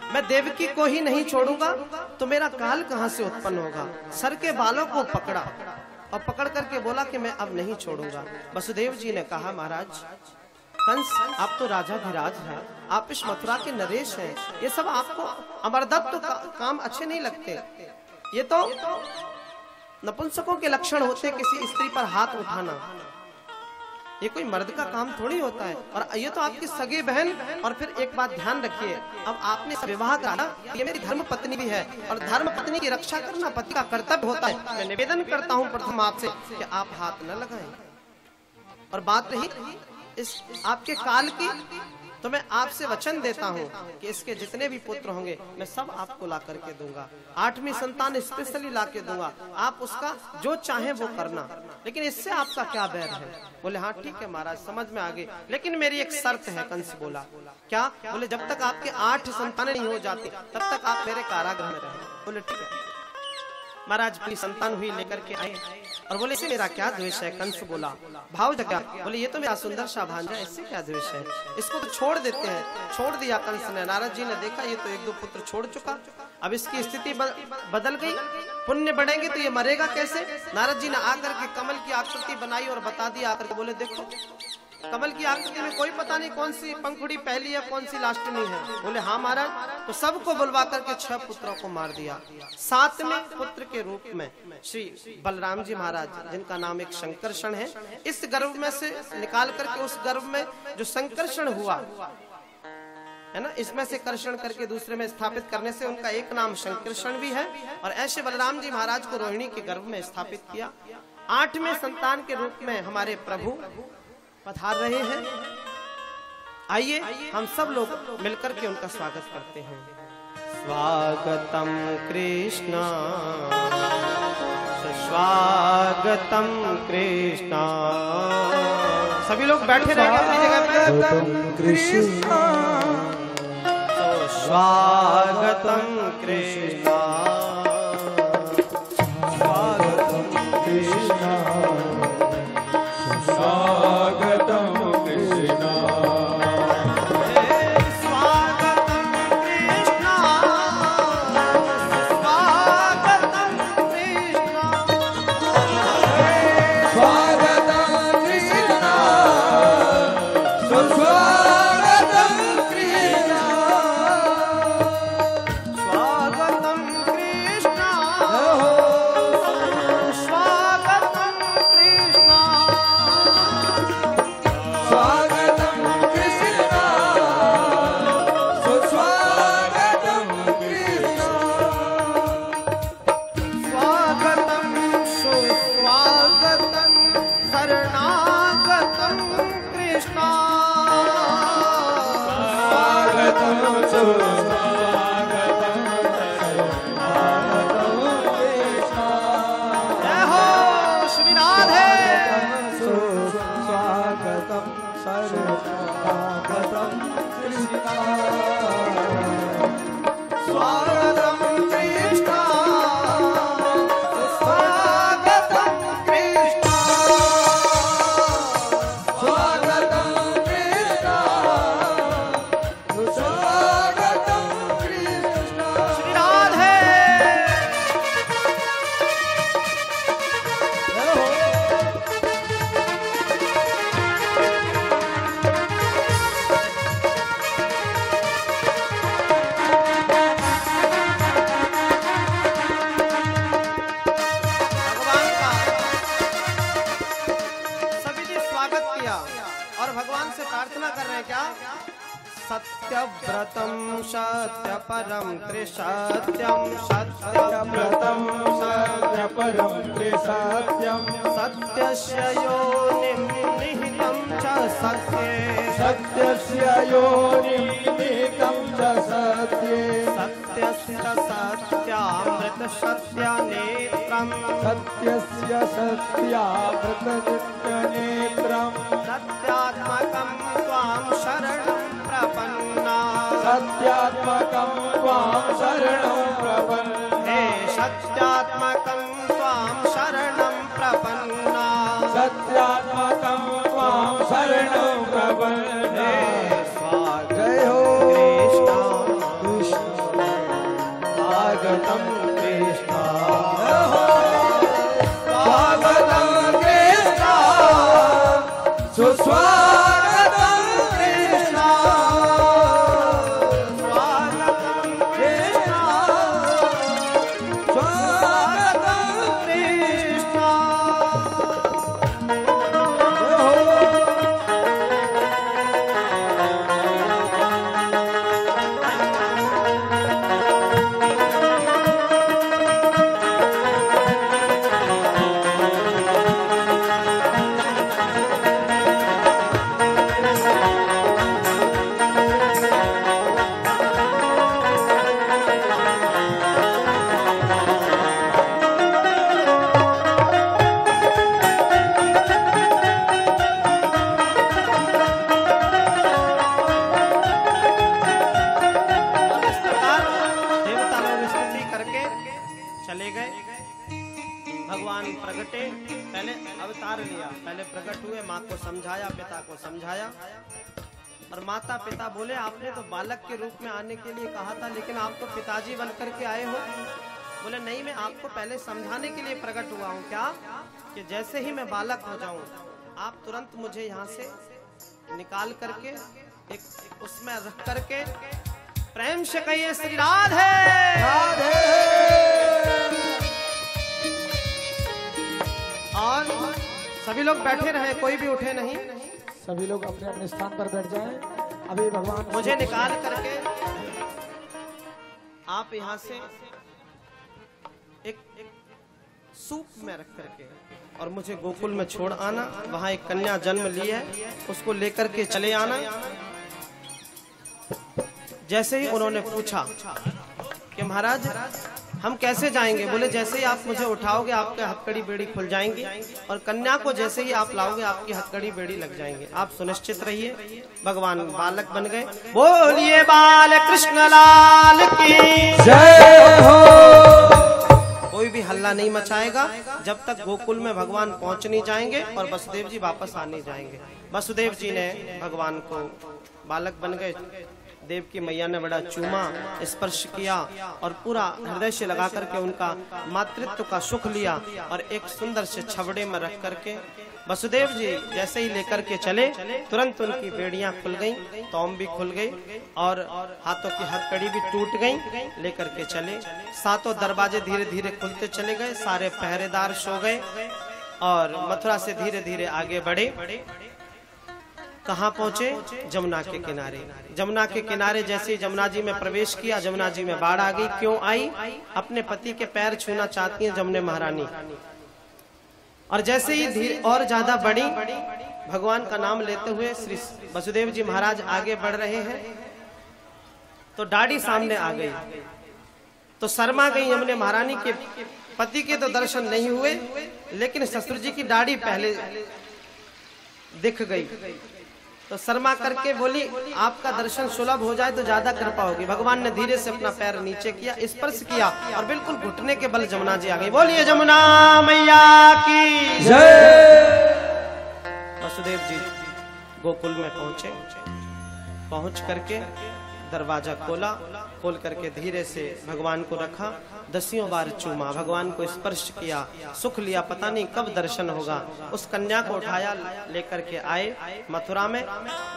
[SPEAKER 1] मैं देवकी को ही नहीं छोड़ूंगा तो मेरा काल कहां से उत्पन्न होगा। सर के बालों को पकड़ा और पकड़ करके बोला कि मैं अब नहीं छोड़ूंगा। वसुदेव जी ने कहा महाराज कंस, आप तो राजाधिराज हैं, आप इस मथुरा के नरेश हैं, ये सब आपको अमरदत्त काम अच्छे नहीं लगते। ये तो नपुंसकों के लक्षण होते, किसी स्त्री पर हाथ उठाना, ये कोई मर्द का काम थोड़ी होता है। और ये तो आपकी सगी बहन। और फिर एक बात ध्यान रखिए, अब आपने विवाह करा, ये मेरी धर्म पत्नी भी है और धर्म पत्नी की रक्षा करना पति का कर्तव्य होता है। मैं निवेदन करता हूँ प्रथम आपसे कि आप हाथ न लगाएं। और बात रही इस आपके काल की, तो मैं आपसे वचन देता हूँ कि इसके जितने भी पुत्र होंगे मैं सब आपको ला करके दूंगा। 8वीं संतान स्पेशली ला के दूंगा, आप उसका जो चाहे वो करना, लेकिन इससे आपका क्या बैर है। बोले हाँ ठीक है महाराज, समझ में आ गई, लेकिन मेरी एक शर्त है। कंस बोला क्या? बोले जब तक आपके 8 संतानें नहीं हो जाती तब तक आप मेरे कारागृह में रहें। बोले ठीक है। महाराज अपनी संतान हुई लेकर के आए और बोले इससे मेरा क्या द्वेष है। कंस बोला भाव जगा, बोले ये तो मेरा सुंदर सा भांजा, इससे क्या द्वेष है, इसको तो छोड़ देते हैं। छोड़ दिया कंस ने। नारद जी ने देखा ये तो 1-2 पुत्र छोड़ चुका, अब इसकी स्थिति बदल गई, पुण्य बढ़ेंगे तो ये मरेगा कैसे। नारद जी ने आकर के कमल की आकृति बनाई और बता दिया आकर के, बोले देखो कमल की आकृति में कोई पता नहीं कौन सी पंखुड़ी पहली है कौन सी लास्टनी है। बोले हाँ महाराज। तो सबको बुलवा करके 6 पुत्रों को मार दिया। 7वें पुत्र के रूप में श्री बलराम जी महाराज, जिनका नाम एक संकर्षण है, इस गर्भ में से निकाल करके उस गर्भ में जो संकर्षण हुआ है ना, इसमें से कर्षण करके दूसरे में स्थापित करने से उनका एक नाम संकर्षण भी है। और ऐसे बलराम जी महाराज को रोहिणी के गर्भ में स्थापित किया। 8वें संतान के रूप में हमारे प्रभु पधार रहे हैं। आइए हम सब लोग मिलकर के उनका स्वागत करते हैं। स्वागतम कृष्ण स्वागतम कृष्ण। सभी लोग बैठे रहेंगे अपनी जगह पे।
[SPEAKER 3] कृष्ण
[SPEAKER 1] स्वागतम कृष्ण
[SPEAKER 3] स्वागतम कृष्ण स्वागतम कृष्ण
[SPEAKER 1] जय हो श्री राधे।
[SPEAKER 3] स्वागतम सर्वस्वागतम कृष्णा
[SPEAKER 1] स्वागतम कृष्णा स्वागतम कृष्णा
[SPEAKER 3] स्वागतम कृष्णा स्वागतम कृष्णा।
[SPEAKER 1] श्री राधे। भगवान का सभी ने स्वागत किया और भगवान से प्रार्थना कर रहे हैं क्या? सत्यव्रतम सत्य परम त्रिसत्यम सत्यव्रतम
[SPEAKER 3] सत्य परम त्रिसत्यम
[SPEAKER 1] सत्यस्य योनिं निहितं च सत्ये
[SPEAKER 3] सत्यस्य योनिं निहितं च सत्ये
[SPEAKER 1] सत्यस्य सत्यामृत सत्यानेत्रं
[SPEAKER 3] सत्यस्य सत्यामृतनित्यनेत्रम्
[SPEAKER 1] सत्यात्मकं त्वां शरणं प्रपन्ना
[SPEAKER 3] सत्यात्मकं त्वां शरणं प्रपन्ने
[SPEAKER 1] हे सत्यात्मकं त्वां शरणं प्रपन्ना
[SPEAKER 3] सत्यात्मकं त्वां शरणं प्रपन्ने। जय हो कृष्ण स्वागतं कृष्ण स्वागतं कृष्ण सुस्वागतं कृष्ण स्वागतं कृष्ण स्वागतं कृष्ण।
[SPEAKER 1] चले गए। भगवान प्रगटे, पहले अवतार लिया, पहले प्रकट हुए, माँ को समझाया, पिता को समझाया और माता पिता बोले आपने तो बालक के रूप में आने के लिए कहा था, लेकिन आप तो पिताजी बन करके आए हो। बोले नहीं, मैं आपको पहले समझाने के लिए प्रकट हुआ हूँ। क्या कि जैसे ही मैं बालक हो जाऊं आप तुरंत मुझे यहाँ से निकाल करके एक उसमें रख करके प्रेम से कहिए श्री राधे राधे। और सभी लोग बैठे रहे, कोई भी उठे नहीं,
[SPEAKER 3] सभी लोग अपने अपने स्थान पर बैठ जाएं। अभी भगवान
[SPEAKER 1] मुझे निकाल करके आप यहाँ से एक सूप में रख करके और मुझे गोकुल में छोड़ आना। वहां एक कन्या जन्म ली है, उसको लेकर के चले आना। जैसे ही उन्होंने पूछा कि महाराज हम कैसे जाएंगे, बोले जैसे ही आप मुझे उठाओगे आपके हथकड़ी बेड़ी खुल जाएंगी और कन्या को जैसे ही आप लाओगे आपकी हथकड़ी बेड़ी लग जाएंगे। आप सुनिश्चित रहिए। भगवान बालक बन गए। बोलिए बाल कृष्ण लाल की
[SPEAKER 3] जय हो।
[SPEAKER 1] कोई भी हल्ला नहीं मचाएगा जब तक गोकुल में भगवान पहुंच नहीं जाएंगे और वसुदेव जी वापस आ नहीं जाएंगे। वसुदेव जी ने भगवान को बालक बन गए, देव की मैया ने बड़ा चूमा, स्पर्श किया और पूरा हृदय से लगा करके उनका मातृत्व का सुख लिया और एक सुंदर से छबड़े में रख करके वसुदेव जी जैसे ही लेकर के चले तुरंत उनकी बेड़ियां खुल गईं, तौम भी खुल गई और हाथों की हथकड़ी भी टूट गई। लेकर के चले, सातों दरवाजे धीरे धीरे खुलते चले गए, सारे पहरेदार सो गए और मथुरा से धीरे धीरे आगे बढ़े। कहाँ पहुंचे? जमुना के किनारे। जमुना के किनारे जैसे ही जमुना जी में प्रवेश किया, जमुना जी में बाढ़ आ गई। क्यों आई? अपने पति के पैर छूना चाहती हैं जमुने महारानी। और जैसे ही धीरे और ज्यादा बढ़ी, भगवान का नाम लेते हुए श्री वसुदेव जी महाराज आगे बढ़ रहे हैं। तो दाढ़ी सामने आ गई, तो शर्मा गई यमुने महारानी के पति के तो दर्शन नहीं हुए, लेकिन ससुर जी की दाढ़ी पहले दिख गई। तो शर्मा करके बोली आपका दर्शन सुलभ हो जाए तो ज्यादा कृपा होगी। भगवान ने धीरे से अपना पैर नीचे किया, स्पर्श किया और बिल्कुल घुटने के बल जमुना जी आ गई। बोलिए जमुना मैया की जय। वसुदेव जी गोकुल में पहुंचे, पहुंच करके दरवाजा खोला, खोल करके धीरे से भगवान को रखा, 10 बार चूमा, भगवान को स्पर्श किया, सुख लिया। पता नहीं कब दर्शन होगा। उस कन्या को उठाया, लेकर के आए मथुरा में।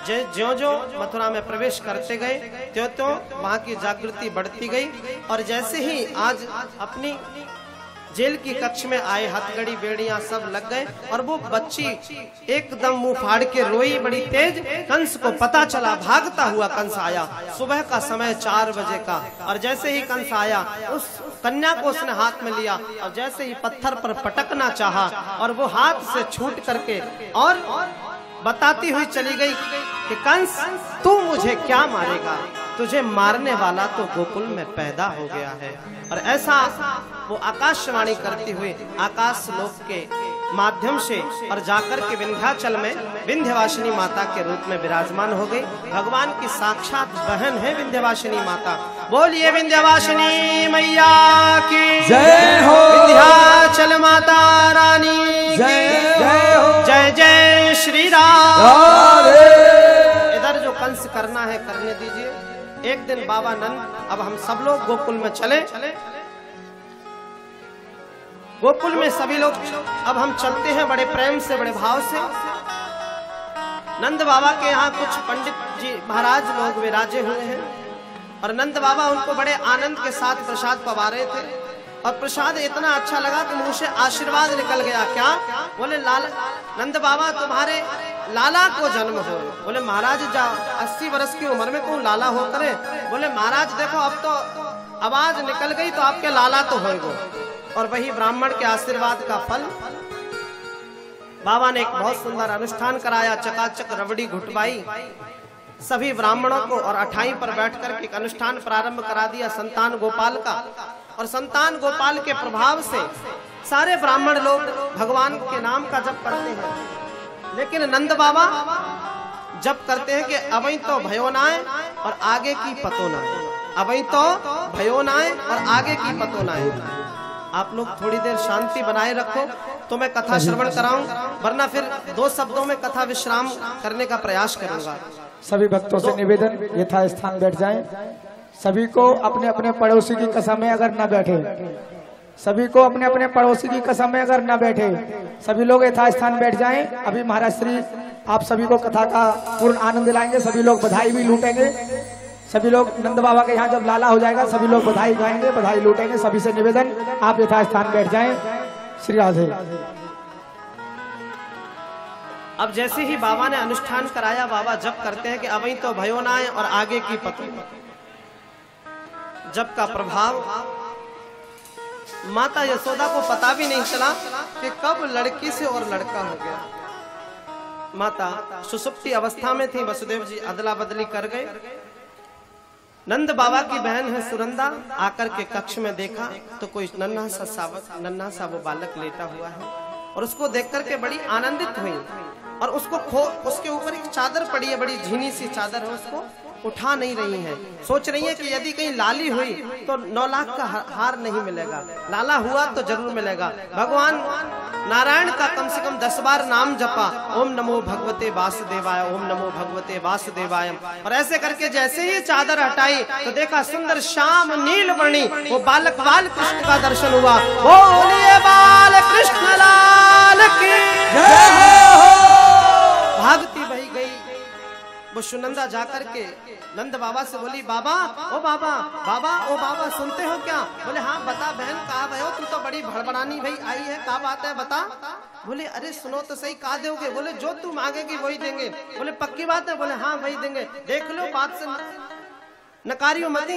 [SPEAKER 1] ज्यों ज्यों मथुरा में प्रवेश करते गए त्यों त्यों वहां की जागृति बढ़ती गई। और जैसे ही आज अपनी जेल की कक्ष में आए, हथकड़ी बेड़ियां सब लग गए और वो बच्ची एकदम मुंह फाड़ के रोई बड़ी तेज। कंस को पता चला, भागता हुआ कंस आया। सुबह का समय 4 बजे का, और जैसे ही कंस आया उस कन्या को उसने हाथ में लिया और जैसे ही पत्थर पर पटकना चाहा और वो हाथ से छूट करके और बताती हुई चली गई कि कंस तू मुझे क्या मारेगा, तुझे मारने वाला तो गोकुल में पैदा हो गया है। और ऐसा वो आकाशवाणी करती हुई आकाश लोक के माध्यम से और जाकर के विंध्याचल में विंध्यवासिनी माता के रूप में विराजमान हो गई। भगवान की साक्षात बहन है विंध्यवासिनी माता। बोलिए विंध्यवासिनी मैया की
[SPEAKER 3] जय हो।
[SPEAKER 1] विंध्याचल माता रानी
[SPEAKER 3] जय हो।
[SPEAKER 1] जय जय श्री राम। इधर जो कंस करना है करने दीजिए। एक दिन बाबा नंद, अब हम सब लोग गोकुल में चले। गोकुल में सभी लोग अब हम चलते हैं बड़े प्रेम से, बड़े भाव से। नंद बाबा के यहाँ कुछ पंडित जी महाराज लोग विराजे हुए हैं और नंद बाबा उनको बड़े आनंद के साथ प्रसाद पवा रहे थे। और प्रसाद इतना अच्छा लगा कि मुंह से आशीर्वाद निकल गया। क्या बोले? लाला नंद बाबा तुम्हारे लाला को जन्म हो। बोले महाराज 80 वर्ष की उम्र में कौन लाला हो करे? बोले महाराज देखो अब तो आवाज निकल गई तो आपके लाला तो होंगे। और वही ब्राह्मण के आशीर्वाद का फल। बाबा ने एक बहुत सुंदर अनुष्ठान कराया, चकाचक रबड़ी घुटवाई सभी ब्राह्मणों को और अठाई पर बैठकर के एक अनुष्ठान प्रारंभ करा दिया संतान गोपाल का। और संतान गोपाल के प्रभाव से सारे ब्राह्मण लोग भगवान के नाम का जप करते हैं। लेकिन नंद बाबा जप करते हैं कि अवै तो भयो नाय और आगे की पतो नाय, अवै तो भयो नाय और आगे की पतो नाय। आप लोग थोड़ी देर शांति बनाए रखो तो मैं कथा श्रवण कराऊं, वरना फिर 2 शब्दों में कथा विश्राम करने का प्रयास करूंगा।
[SPEAKER 4] सभी भक्तों से निवेदन, यथा स्थान बैठ जाएं। सभी को अपने अपने पड़ोसी की कसम में अगर न बैठे, सभी को अपने अपने पड़ोसी की कसम में अगर न बैठे, सभी लोग यथा स्थान बैठ जाएं। अभी महाराज श्री आप सभी को कथा का पूर्ण आनंद दिलाएंगे। सभी लोग बधाई भी लूटेंगे। सभी लोग नंद बाबा के यहाँ जब लाला हो जाएगा सभी लोग बधाई गाएंगे, बधाई लूटेंगे। सभी से निवेदन आप यथा स्थान बैठ जाएं। श्री राधे।
[SPEAKER 1] अब जैसे ही बाबा ने अनुष्ठान कराया, बाबा जप करते हैं कि अवै तो भयो नाय और आगे की पतो। जप का प्रभाव माता यशोदा को पता भी नहीं चला कि कब लड़की से और लड़का हो गया। माता सुसुप्ति अवस्था में थी, वसुदेव जी अदला बदली कर गए। नंद बाबा की बहन है सुनंदा, आकर के कक्ष में देखा तो कोई नन्हा सा वो बालक लेटा हुआ है और उसको देख करके बड़ी आनंदित हुई। और उसको उसके ऊपर एक चादर पड़ी है, बड़ी झीनी सी चादर है, उसको उठा नहीं रही है। सोच रही है कि यदि कहीं लाली हुई तो 9 लाख का हार नहीं मिलेगा, लाला हुआ तो जरूर मिलेगा। भगवान नारायण का कम से कम 10 बार नाम जपा, ओम नमो भगवते वासुदेवाय, ओम नमो भगवते वासुदेवाय। और ऐसे करके जैसे ही चादर हटाई तो देखा सुंदर श्याम नील वर्णी वो बालक बाल कृष्ण का दर्शन हुआ। बोलिए बाल कृष्ण लाल की जय हो। भागती बही गई वो सुनंदा जाकर के नंद बाबा से बोली, बाबा ओ बाबा, बाबा ओ बाबा, सुनते हो क्या? बोले हाँ बता बहन, कहाँ भयो? तू तो बड़ी भड़बड़ानी भाई आई है, क्या बात है बता। बोले अरे सुनो तो सही, कहा दोगे? बोले जो तू मांगेगी वही देंगे। बोले पक्की बात है? बोले हाँ वही देंगे, देख लो बात से नकारियो मत।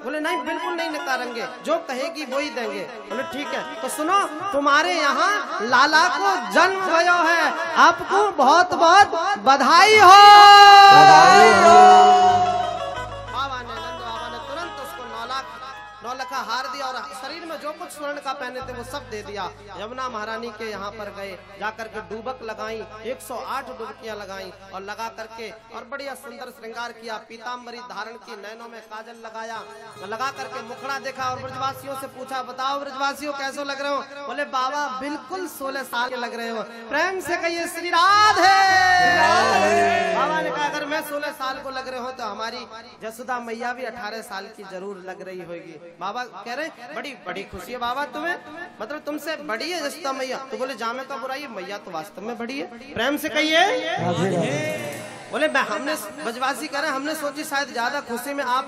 [SPEAKER 1] बोले नहीं बिल्कुल नहीं नकारेंगे, जो कहेगी वही देंगे। बोले ठीक है तो सुनो, तुम्हारे यहाँ लाला को जन्म भयो है, आपको बहुत बहुत बधाई हो। बाबा ने नंद बाबा ने स्वर्ण का पहने थे वो सब दे दिया। यमुना महारानी के यहाँ पर गए, जाकर के डूबक लगाई, 108 डुबकियां लगाई और लगा करके और बढ़िया सुंदर श्रृंगार किया, पीताम्बरी धारण की, नैनों में काजल लगाया, लगा करके मुखड़ा देखा और ब्रजवासियों से पूछा, बताओ ब्रजवासियों कैसे लग रहे हो? बोले बाबा बिल्कुल 16 साल के लग रहे हो। प्रेम से कहिए श्री राधे। बाबा ने कहा अगर मैं 16 साल को लग रहे हो तो हमारी जसोदा मैया भी 18 साल की जरूर लग रही होगी। बाबा कह रहे बड़ी बड़ी खुशी है बाबा तुम्हें, मतलब तुमसे बड़ी है जसोदा मैया। तो बोले जामे का बुराई, मैया तो वास्तव में बड़ी है। प्रेम से कहिए। बोले हमने ब्रजवासी कह रहे हमने सोची शायद ज्यादा खुशी में आप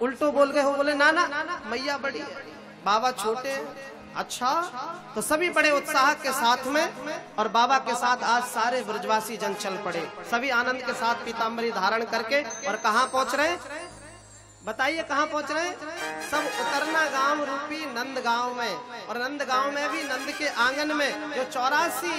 [SPEAKER 1] उल्टो बोल गए हो। बोले ना ना मैया बड़ी है, बाबा छोटे हैं। अच्छा, तो सभी बड़े उत्साह के साथ में और बाबा के साथ आज सारे ब्रजवासी जन चल पड़े, सभी आनंद के साथ पीताम्बरी धारण करके। और कहाँ पहुंच रहे बताइए, कहाँ पहुंच रहे? सब उतरना गांव रूपी नंद गांव में। और नंद गांव में भी नंद के आंगन में जो 84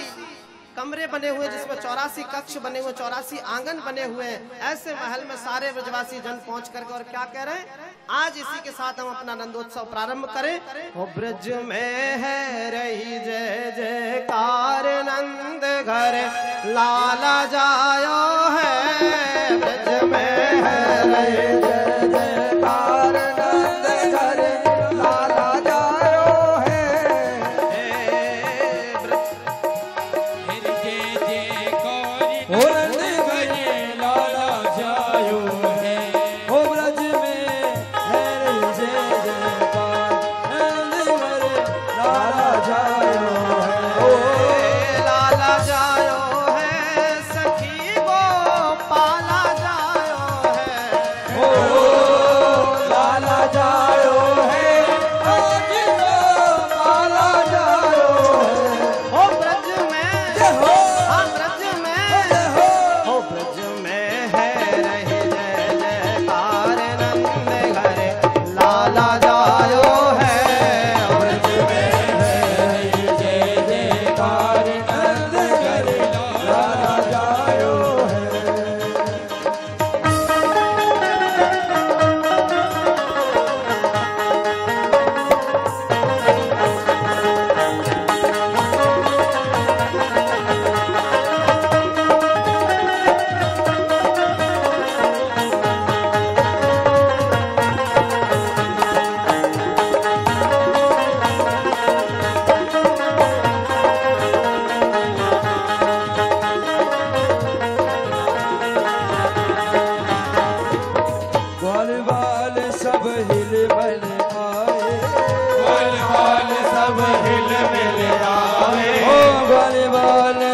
[SPEAKER 1] कमरे बने हुए, जिसमें 84 कक्ष बने हुए, 84 आंगन बने हुए हैं, ऐसे महल में सारे ब्रजवासी जन पहुंच करके और क्या कह रहे हैं? आज इसी के साथ हम अपना नंदोत्सव प्रारंभ करें। ओ ब्रज में है रही जय जयकार, नंद घर लाला जायो है। ब्रज में है रही जय जयकार, नंद घर लाला जायो है।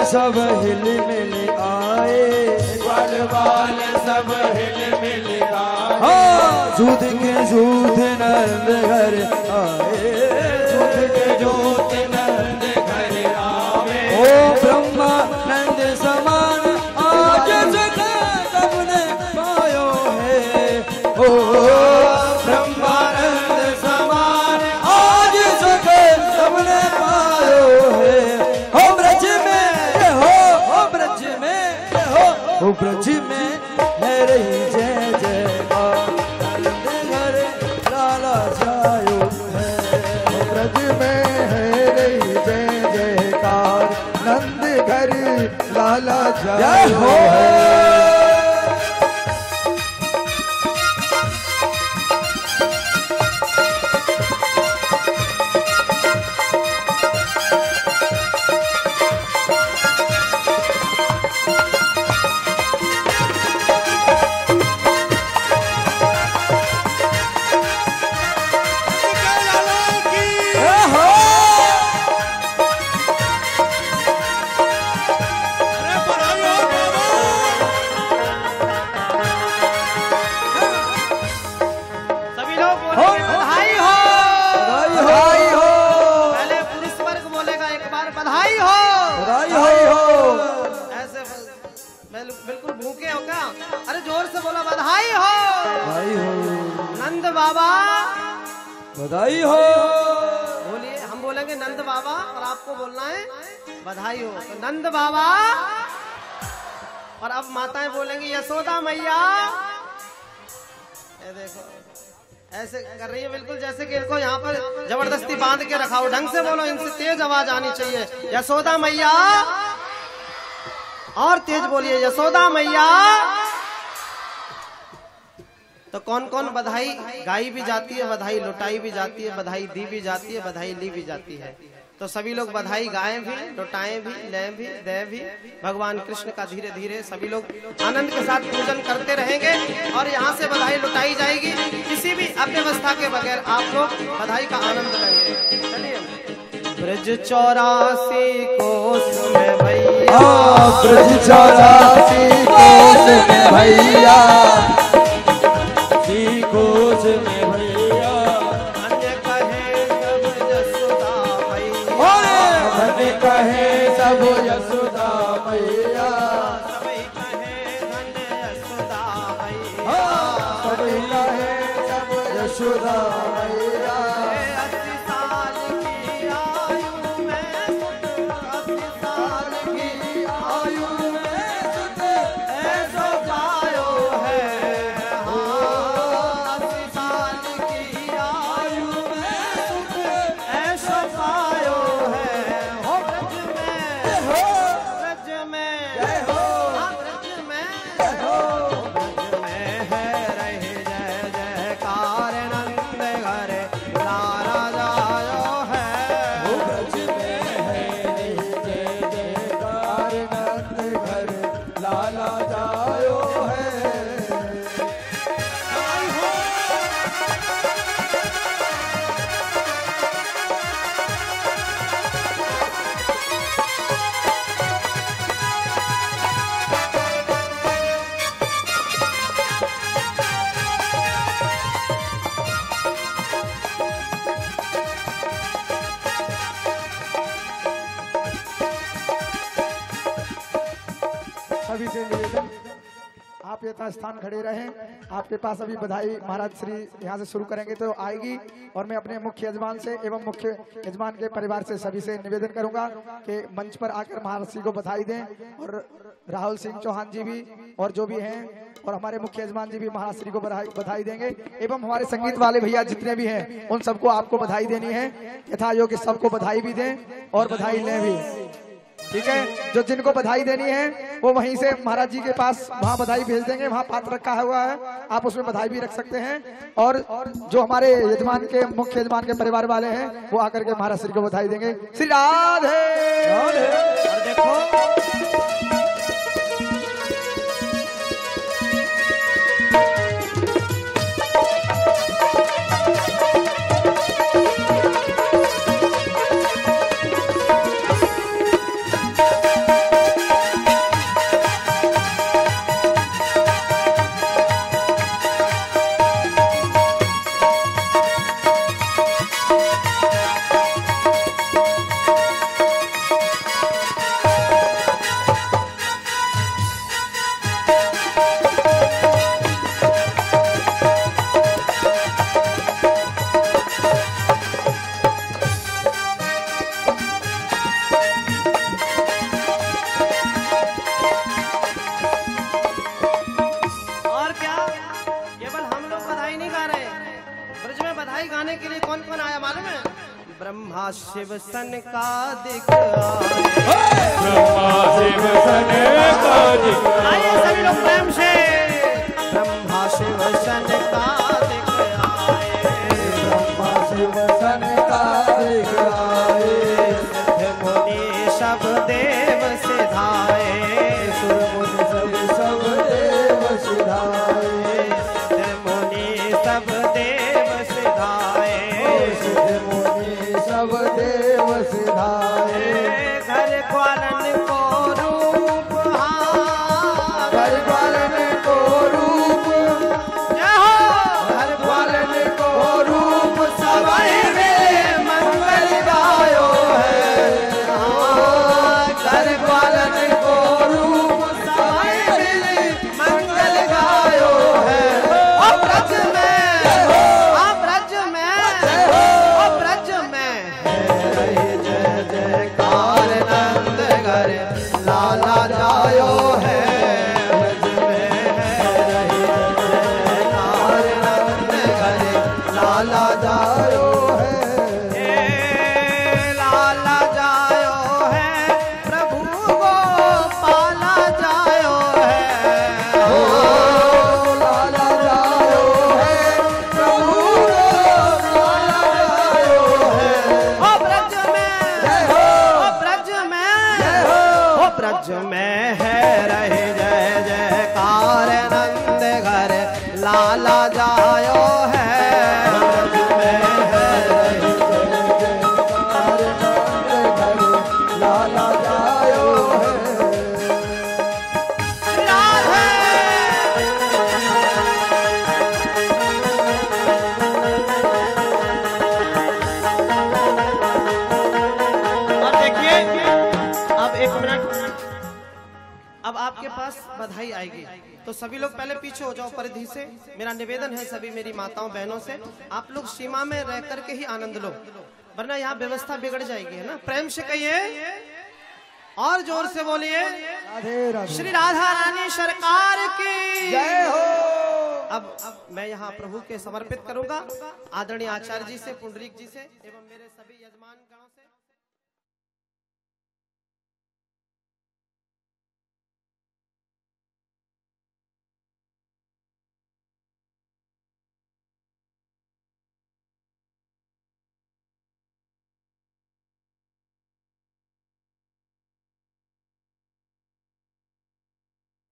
[SPEAKER 3] सब हिल मिल आए, ग्वाल बाल सब हिल मिल आए। हाँ, दूध के दूध नंद घर आए, दूध के दूध नंद घर आए। ओ ब्रह्मा नंद समान आज सखा सबने पायो है। ओ ब्रह्मा नंद समान आज सखा सबने पायो है। हो ब्रज में ओ ब्रज में है रही जय जयकार, नंद घर लाला जायो है। ओ ब्रज में है रही जय जयकार, नंद घर लाला जायो है।
[SPEAKER 1] बिल्कुल भूखे हो क्या? अरे जोर से बोला बधाई हो, बधाई हो नंद बाबा,
[SPEAKER 3] बधाई हो।
[SPEAKER 1] बोलिए, हम बोलेंगे नंद बाबा और आपको बोलना है बधाई हो। तो नंद बाबा और अब माताएं बोलेंगी यशोदा मैया। ये देखो ऐसे कर रही है बिल्कुल जैसे कि इनको यहाँ पर जबरदस्ती बांध के रखा हो। ढंग से बोलो, इनसे तेज आवाज आनी चाहिए। यशोदा मैया, और तेज बोलिए, यशोदा मैया। तो कौन कौन बधाई गाई भी जाती है, बधाई लुटाई भी जाती है, बधाई दी भी जाती है, बधाई ली भी जाती है। तो सभी लोग बधाई गाएं भी, लुटाएं भी, लें भी, दें भी। भगवान कृष्ण का धीरे धीरे सभी लोग आनंद के साथ पूजन करते रहेंगे और यहाँ से बधाई लुटाई जाएगी। किसी भी अव्यवस्था के बगैर आप लोग बधाई का आनंद लेंगे। चलिए। ब्रज 84 कोस में भैया,
[SPEAKER 3] ब्रज 84 कोस में भैया, कोस में भैया,
[SPEAKER 1] अन्य कहे सब यशोदा मैया,
[SPEAKER 3] धन्य कहे सब यशोदा मैया,
[SPEAKER 1] सभी कहे धन्य यशोदा मैया,
[SPEAKER 3] सभी कहे सब यशोदा मैया।
[SPEAKER 1] 80 साल की आयु में सुत, 80 साल की आयु में सुत ऐसो पायो है। हाँ, 80 साल की आयु में सुत ऐसो पायो है। हो ब्रज में, ब्रज में, हाँ ब्रज में, ब्रज में है रहे जय जयकार नंद घरे लारा जायो है।
[SPEAKER 3] ब्रज में है जय जयकार नंद घर लाला जायो है।
[SPEAKER 4] सभी से निवेदन, आप यथास्थान खड़े रहें। आपके पास अभी बधाई महाराज श्री यहाँ से शुरू करेंगे तो आएगी, और मैं अपने मुख्य यजमान से एवं मुख्य यजमान के परिवार से सभी से निवेदन करूंगा कि मंच पर आकर महाराज श्री को बधाई दें। और राहुल सिंह चौहान जी भी और जो भी हैं और हमारे मुख्य यजमान जी भी महाराज श्री को बधाई देंगे, एवं हमारे संगीत वाले भैया जितने भी हैं उन सबको आपको बधाई देनी है। यथा योग्य सबको बधाई भी दें और बधाई लें भी, ठीक है। जो जिनको बधाई देनी है वो वहीं से महाराज जी के पास वहाँ बधाई भेज देंगे, वहाँ पात्र रखा हुआ है, आप उसमें बधाई भी रख सकते हैं। और जो हमारे यजमान के मुख्य यजमान के परिवार वाले हैं वो आकर के महाराज श्री को बधाई देंगे। श्री राधे।
[SPEAKER 1] और देखो गाने के लिए कौन कौन आया मालूम है? ब्रह्मा शिव सनकादिक आइए सभी लोग प्रेम से। ब्रह्मा शिव सनकादिक आए,
[SPEAKER 3] ब्रह्मा शिव सनकादिक आए,
[SPEAKER 1] सिद्ध मुनि सब देव सिधाए,
[SPEAKER 3] सुर मुनि सब देव सिधाए,
[SPEAKER 1] सिद्ध मुनि सब देव सिधाए,
[SPEAKER 3] सिद्ध मुनि सब देव सिधाए,
[SPEAKER 1] घर ग्वालन को रूप हार,
[SPEAKER 3] घर ग्वालन
[SPEAKER 1] लाला जायो है।
[SPEAKER 3] लाला जायो है।
[SPEAKER 1] और देखिए अब 1 मिनट, अब आपके पास बधाई आएगी तो सभी लोग पहले पीछे हो जाओ परिधि से। मेरा निवेदन है सभी मेरी माताओं बहनों से, आप लोग सीमा में रह करके ही आनंद लो, वरना यहाँ व्यवस्था बिगड़ जाएगी, है ना। प्रेम से कहिए और जोर से बोलिए,
[SPEAKER 3] राधे राधे।
[SPEAKER 1] श्री राधा रानी सरकार की
[SPEAKER 3] जय हो।
[SPEAKER 1] अब मैं यहाँ प्रभु के समर्पित करूंगा आदरणीय आचार्य जी से, पुंडरीक जी से एवं मेरे सभी यजमान गणों से।